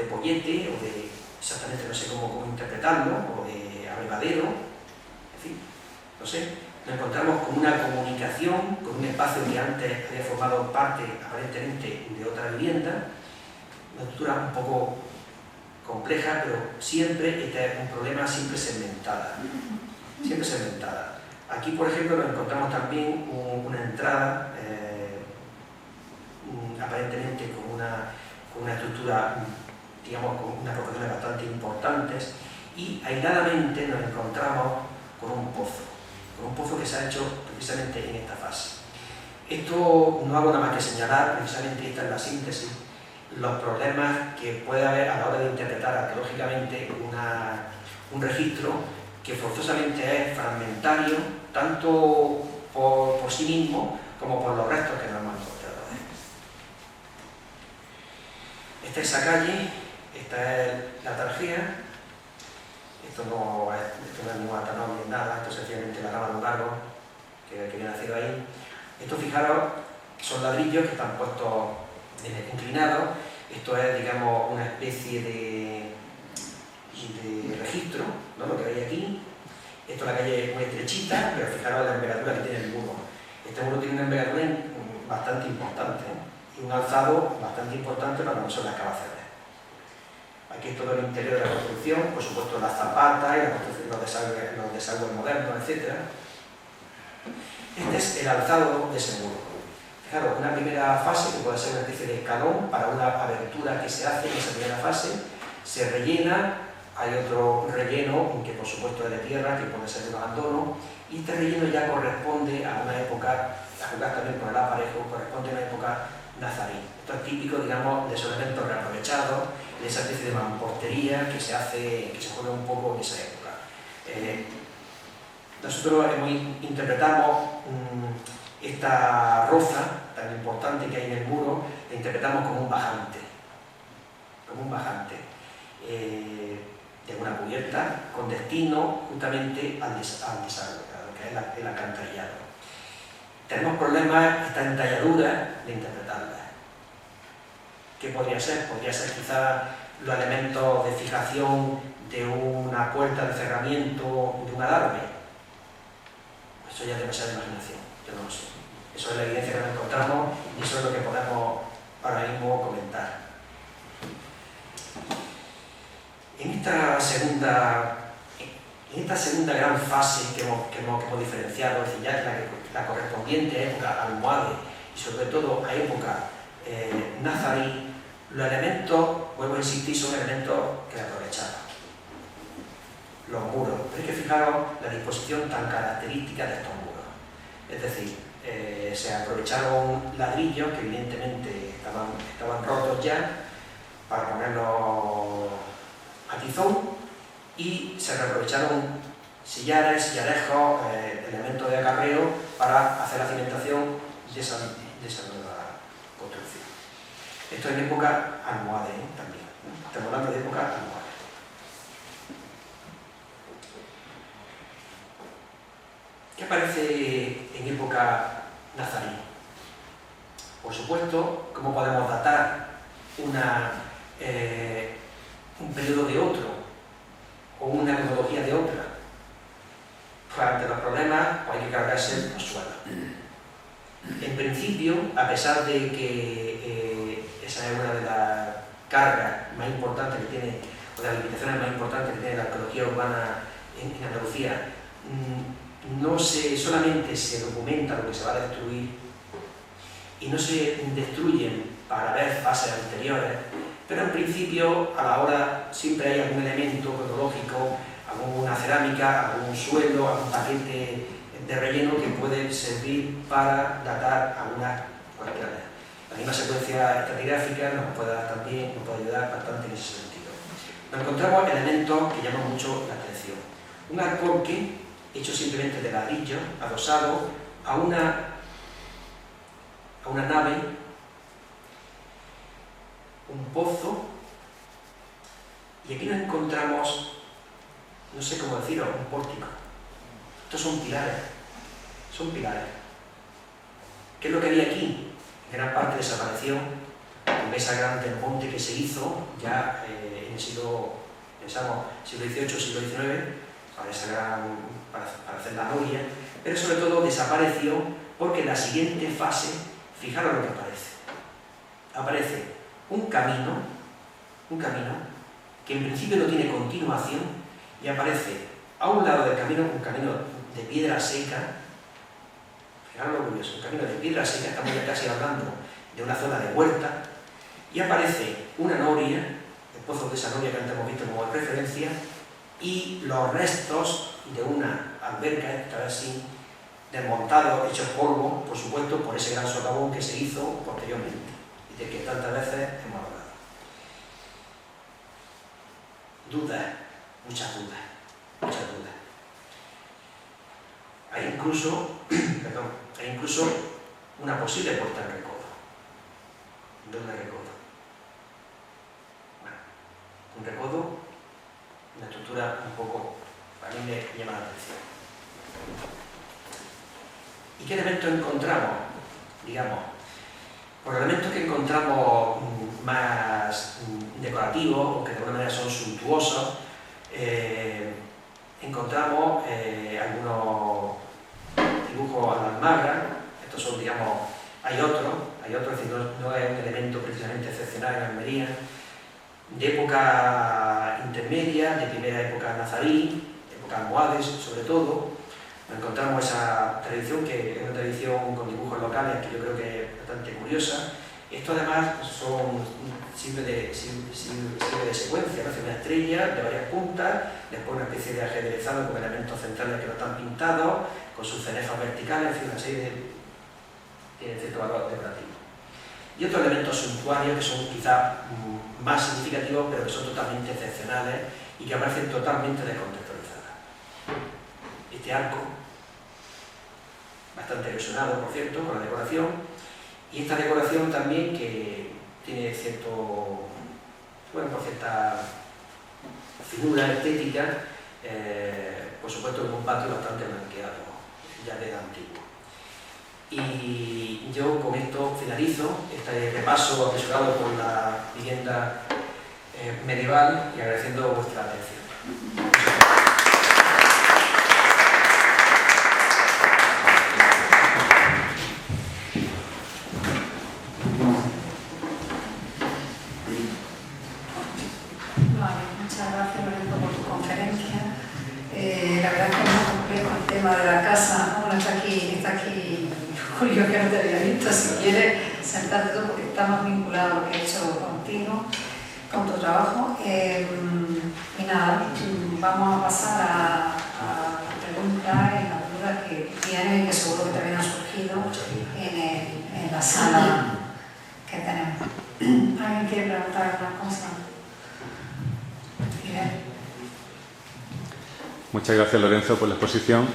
pollete, o de, exactamente no sé cómo interpretarlo, o de abrevadero, en fin, no sé. Nos encontramos con una comunicación, con un espacio que antes había formado parte aparentemente de otra vivienda, una estructura un poco compleja, pero siempre, este es un problema siempre segmentada. Aquí, por ejemplo, nos encontramos también una entrada, aparentemente con una estructura, digamos, con unas proporciones bastante importantes, y aisladamente nos encontramos con un pozo que se ha hecho precisamente en esta fase. Esto no hago nada más que señalar, precisamente esta es la síntesis, los problemas que puede haber a la hora de interpretar arqueológicamente un registro que forzosamente es fragmentario, tanto por sí mismo como por los restos que nos hemos encontrado. Esta es esa calle, esta es la Tarjea. Esto no es ningún atanón ni nada, esto es sencillamente la rama de un árbol que viene nacido ahí. Esto, fijaros, son ladrillos que están puestos inclinados. Esto es, digamos, una especie de registro, ¿no? Lo que veis aquí. Esto es la calle muy estrechita, pero fijaros la envergadura que tiene el muro. Este muro tiene una envergadura bastante importante, y un alzado bastante importante para lo que son las excavaciones. Aquí es todo el interior de la construcción, por supuesto las zapatas y los desagües modernos, etc. Este es el alzado de ese muro. Fijaros, una primera fase que puede ser una especie de escalón para una abertura que se hace en esa primera fase, se rellena, hay otro relleno que por supuesto es de tierra, que puede ser de un abandono, y este relleno ya corresponde a una época, a jugar también con el aparejo, corresponde a una época nazarí. Esto es típico, digamos, de esos elementos reaprovechados, de esa especie de mampostería que se juega un poco en esa época. Nosotros interpretamos esta roza tan importante que hay en el muro, la interpretamos como un bajante, de una cubierta con destino justamente al desagüe, a lo que es el alcantarillado. Tenemos problemas, esta entalladura, de interpretarla. ¿Qué podría ser? Podría ser quizá los elementos de fijación de una puerta de cerramiento de un adarve. Eso ya es demasiada imaginación, yo no lo sé. Eso es la evidencia que nos encontramos y eso es lo que podemos ahora mismo comentar. En esta segunda gran fase que hemos diferenciado, es decir, ya la correspondiente a época almohade y sobre todo a época nazarí, los elementos, vuelvo a insistir, son elementos que aprovechaban. Los muros. Tenéis que fijaros la disposición tan característica de estos muros. Es decir, se aprovecharon ladrillos que evidentemente estaban rotos ya para ponerlos a tizón, y se reaprovecharon sillares, sillarejos, elementos de acarreo para hacer la cimentación de esa nueva construcción. Esto en época almohade también, ¿no? Estamos hablando de época almohade. ¿Qué aparece en época nazarí? Por supuesto, ¿cómo podemos datar un periodo de otro o una cronología de otra? pesar de que esa es una de las cargas más importantes que tiene, o de las limitaciones más importantes que tiene la arqueología urbana en Andalucía, solamente se documenta lo que se va a destruir y no se destruyen para ver fases anteriores, pero en principio a la hora siempre hay algún elemento cronológico, alguna cerámica, algún suelo, algún paquete de relleno que puede servir para datar algunas cuestiones. La misma secuencia estratigráfica nos puede ayudar bastante en ese sentido. Nos encontramos elementos que llaman mucho la atención. Un alcorque hecho simplemente de ladrillo, adosado a una nave, un pozo, y aquí nos encontramos, no sé cómo decirlo, un pórtico. Estos son pilares. ¿Qué es lo que había aquí? Gran parte desapareció, con esa gran del monte que se hizo ya en el siglo XVIII, siglo XIX, para hacer la noria, pero sobre todo desapareció porque en la siguiente fase, fijaros lo que aparece un camino que en principio no tiene continuación, y aparece a un lado del camino un camino de piedra seca. Fijaros lo curioso, un camino de piedra seca, estamos ya casi hablando de una zona de huerta, y aparece una noria, el pozo de esa noria que antes hemos visto como referencia, y los restos de una alberca, esta vez sí, desmontado, hecho polvo, por supuesto, por ese gran socavón que se hizo posteriormente, y de que tantas veces hemos hablado. Dudas, muchas dudas. Hay incluso una posible puerta de recodo. ¿Dónde recodo? Bueno, un recodo, una estructura un poco, a mí me llama la atención. ¿Y qué elementos encontramos? Digamos, por elementos que encontramos más decorativos, o que de alguna manera son suntuosos, encontramos algunos dibujos a la almagra. Estos son, digamos, hay otros, es decir, no es un elemento precisamente excepcional en Almería, de época intermedia, de primera época nazarí, época almohades sobre todo. Encontramos esa tradición, que es una tradición con dibujos locales que yo creo que es bastante curiosa. Esto además son sirve de secuencia, ¿no? Una estrella de varias puntas, después una especie de ajedrezado con elementos centrales que no están pintados, con sus cenefas verticales, en fin, una serie de... tiene cierto valor decorativo. Y otros elementos suntuarios que son quizás más significativos, pero que son totalmente excepcionales y que aparecen totalmente descontextualizadas. Este arco, bastante erosionado, por cierto, con la decoración, y esta decoración también que tiene cierta finura estética, por supuesto en un patio bastante blanqueado, ya de edad antigua. Y yo con esto finalizo este repaso apresurado por la vivienda medieval y agradeciendo vuestra atención. Muchas gracias, Lorenzo, por tu conferencia. La verdad es que es muy complejo el tema de la casa. Bueno, está aquí Julio, que no te había visto. Si quieres sentarte tú, porque estamos vinculados a lo que he hecho contigo, con tu trabajo. Y nada, vamos a pasar a las preguntas y las dudas que tienes y que seguro que también han surgido en la sala que tenemos. ¿Alguien quiere preguntar alguna cosa? Muchas gracias, Lorenzo, por la exposición.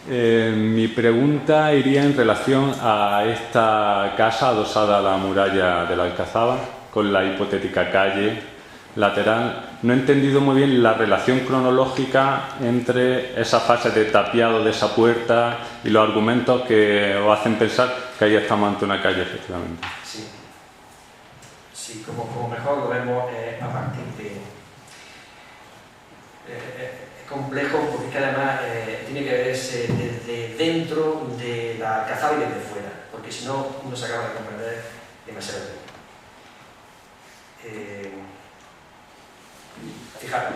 Mi pregunta iría en relación a esta casa adosada a la muralla de la Alcazaba, con la hipotética calle lateral. No he entendido muy bien la relación cronológica entre esa fase de tapiado de esa puerta y los argumentos que os hacen pensar que ahí estamos ante una calle, efectivamente. Sí, como mejor lo vemos a partir de... es complejo porque además tiene que verse desde dentro de la Alcazaba y desde fuera, porque porque si no, no se acaba de comprender demasiado bien. Fijaros,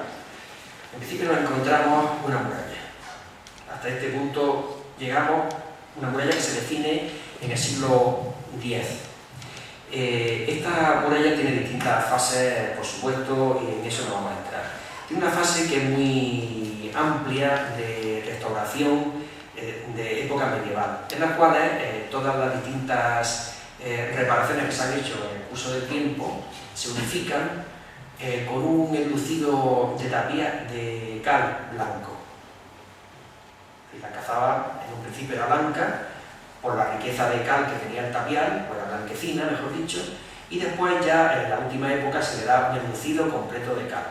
en principio nos encontramos una muralla. Hasta este punto llegamos, una muralla que se define en el siglo X. Esta muralla tiene distintas fases, por supuesto, y en eso no vamos a entrar. Tiene una fase que es muy amplia de restauración de época medieval, en las cuales todas las distintas reparaciones que se han hecho en el curso del tiempo se unifican con un enlucido de tapial de cal blanco. La Alcazaba en un principio era blanca por la riqueza de cal que tenía el tapial, o la blanquecina, mejor dicho, y después ya en la última época se le da un enlucido completo de cal.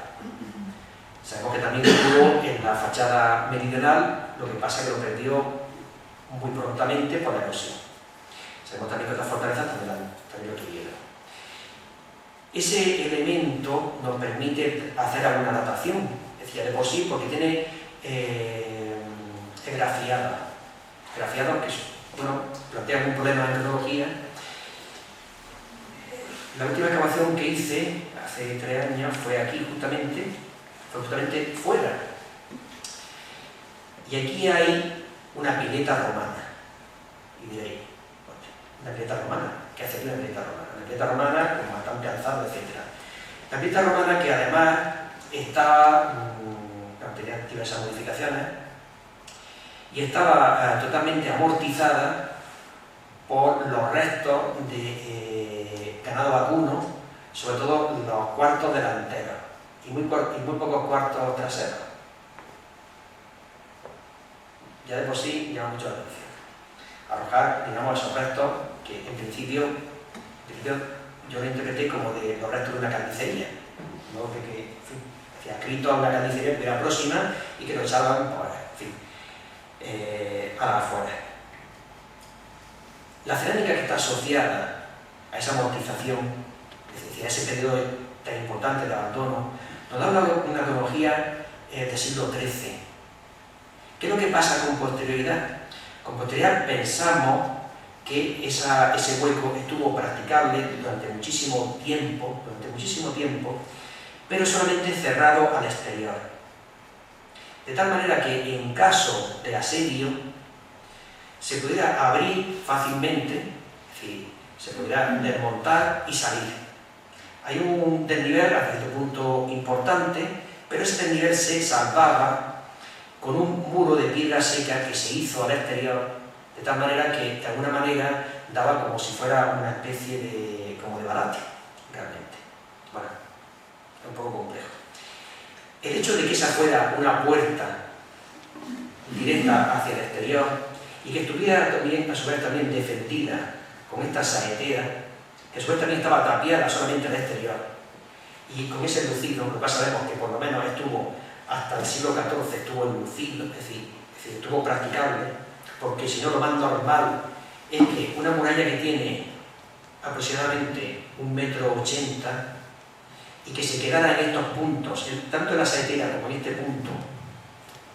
Sabemos que también estuvo en la fachada meridional, lo que pasa es que lo perdió muy prontamente por la erosión. Sabemos también que otras fortalezas también lo tuvieron. Ese elemento nos permite hacer alguna datación, es decir, de por sí, porque tiene grafiada. Grafiado, que bueno, plantea un problema de metodología. La última excavación que hice hace 3 años fue aquí justamente fuera. Y aquí hay una pileta romana. Y diréis, una pileta romana, ¿qué hace aquí una pileta romana? Una pileta romana con bastante alzado, etc. La pileta romana que además estaba, tenía diversas modificaciones, y estaba totalmente amortizada por los restos de ganado vacuno, sobre todo los cuartos delanteros y muy pocos cuartos traseros. Ya de por sí llama mucho la atención. Arrojar, digamos, esos restos que en principio yo lo interpreté como de los restos de una carnicería, ¿no? De que, en fin, hacía escrito a una carnicería que era próxima y que lo echaban, pues, en fin, a la afuera. La cerámica que está asociada a esa amortización, es decir, a ese periodo tan importante de abandono, nos da una cronología del siglo XIII. ¿Qué es lo que pasa con posterioridad? Con posterioridad pensamos que ese hueco estuvo practicable durante muchísimo tiempo, pero solamente cerrado al exterior. De tal manera que en caso de asedio se pudiera abrir fácilmente, es decir, se pudiera desmontar y salir. Hay un desnivel hasta cierto punto importante, pero ese desnivel se salvaba con un muro de piedra seca que se hizo al exterior, de tal manera que de alguna manera daba como si fuera una especie de balate, realmente. Bueno, es un poco complejo. El hecho de que esa fuera una puerta directa hacia el exterior y que estuviera también, a su vez también defendida con esta saetera, que a su vez también estaba tapiada solamente al exterior, y con ese lucido, lo que sabemos que por lo menos estuvo hasta el siglo XIV, estuvo enlucido, es decir, estuvo practicable, porque si no, lo más normal es que una muralla que tiene aproximadamente 1,80 m y que se quedara en estos puntos, tanto en la saetera como en este punto,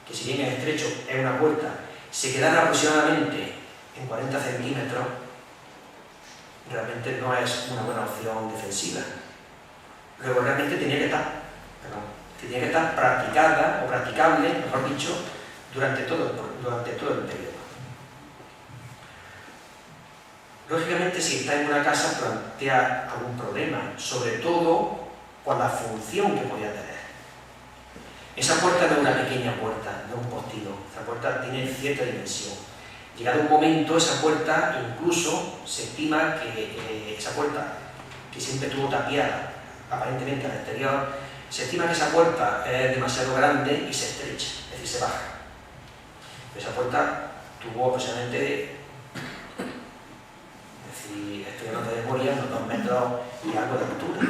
que si bien es estrecho, es una puerta, se quedara aproximadamente en 40 centímetros, realmente no es una buena opción defensiva. Luego realmente tenía que estar practicada o practicable, mejor dicho, durante todo el periodo. Lógicamente, si está en una casa, plantea algún problema, sobre todo por la función que podía tener. Esa puerta no es una pequeña puerta, no es un postigo, esa puerta tiene cierta dimensión. Llegado un momento, esa puerta, incluso se estima que esa puerta, que siempre estuvo tapiada aparentemente al exterior, se estima que esa puerta es demasiado grande y se estrecha, es decir, se baja. Esa puerta tuvo aproximadamente, es decir, estoy hablando de memoria, unos 2 metros y algo de altura.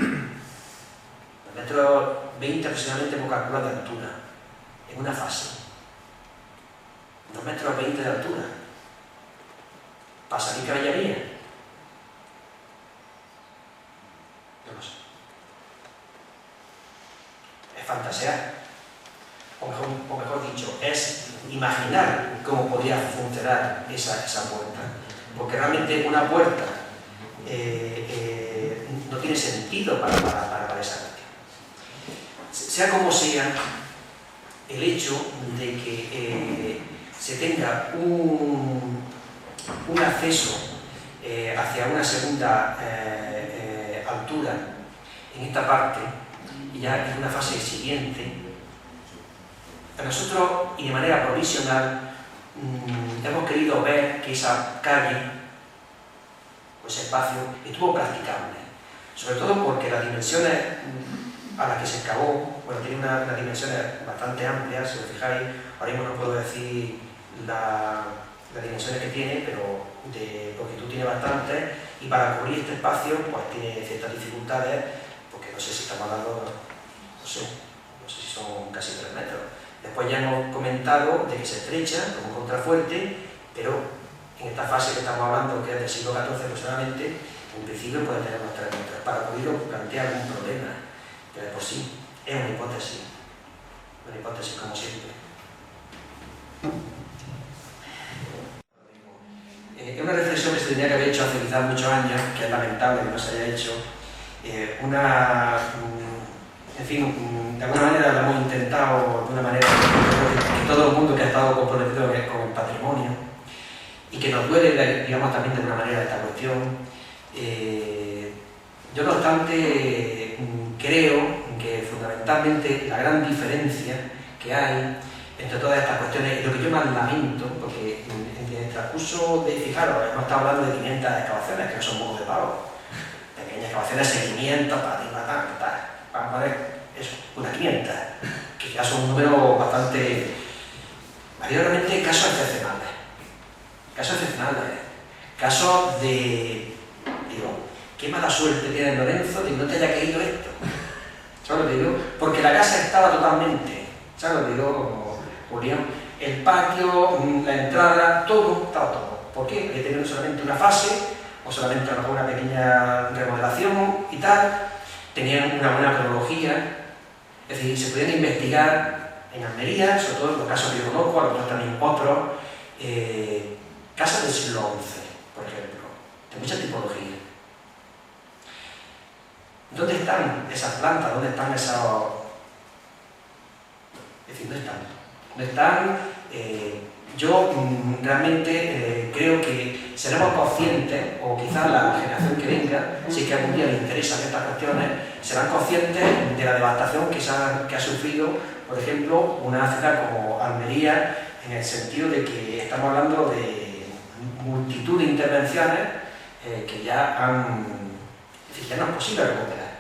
2,20 metros aproximadamente hemos calculado de altura, en una fase. 2,20 metros de altura. ¿Para salir caballería? No lo sé. Es fantasear, o mejor dicho, es imaginar cómo podría funcionar esa puerta. porque realmente una puerta no tiene sentido para esa cuestión. Sea como sea, el hecho de que se tenga un acceso hacia una segunda altura en esta parte, y ya en una fase siguiente, a nosotros, y de manera provisional, hemos querido ver que esa calle, o ese espacio, estuvo practicable. Sobre todo porque las dimensiones a las que se excavó, bueno, tiene unas dimensiones bastante amplias, si os fijáis, ahora mismo no puedo decir las dimensiones que tiene, pero de longitud tiene bastante, y para cubrir este espacio pues tiene ciertas dificultades, porque no sé si estamos hablando, no sé si son casi 3 metros. Después ya hemos comentado de que se estrecha como un contrafuerte, pero en esta fase que estamos hablando, que es del siglo XIV aproximadamente, en principio puede tener unos 3 metros. Para cubrirlo plantea algún problema, pero de por sí es una hipótesis como siempre. Es una reflexión que se tenía que haber hecho hace quizás muchos años, que es lamentable que no se haya hecho. En fin, de alguna manera lo hemos intentado, de una manera que todo el mundo que ha estado comprometido con el patrimonio, y que nos duele, digamos, también de alguna manera esta cuestión. Yo, no obstante, creo que fundamentalmente la gran diferencia que hay entre todas estas cuestiones, y lo que yo más lamento, porque en el transcurso de, fijaros, hemos estado hablando de 500 excavaciones, que no son mocos de pavo, pequeñas excavaciones de 500, para vamos a ver, eso, unas 500, que ya son un número bastante, mayormente casos excepcionales, casos de, digo, qué mala suerte tiene Lorenzo de que no te haya caído esto, ¿sabes lo que digo? Porque la casa estaba totalmente, ¿sabes lo que digo, Julián? El patio, la entrada, todo, estaba todo. ¿Por qué? Porque tenían solamente una fase, o solamente a lo mejor una pequeña remodelación y tal, tenían una buena cronología, es decir, se podían investigar en Almería, sobre todo en los casos que yo conozco, a lo mejor también otros, casas del siglo XI, por ejemplo, de mucha tipología. ¿Dónde están esas plantas? ¿Dónde están esos...? Es decir, ¿dónde están? Yo realmente creo que seremos conscientes, o quizás la generación que venga, si es que algún día le interesan estas cuestiones, serán conscientes de la devastación que ha sufrido, por ejemplo, una ciudad como Almería, en el sentido de que estamos hablando de multitud de intervenciones que ya no es posible recuperar.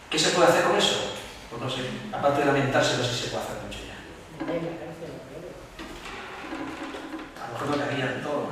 ¿Qué se puede hacer con eso? Pues no sé, aparte de lamentarse, no sé si se puede hacer mucho ya. A lo mejor no cabían todos.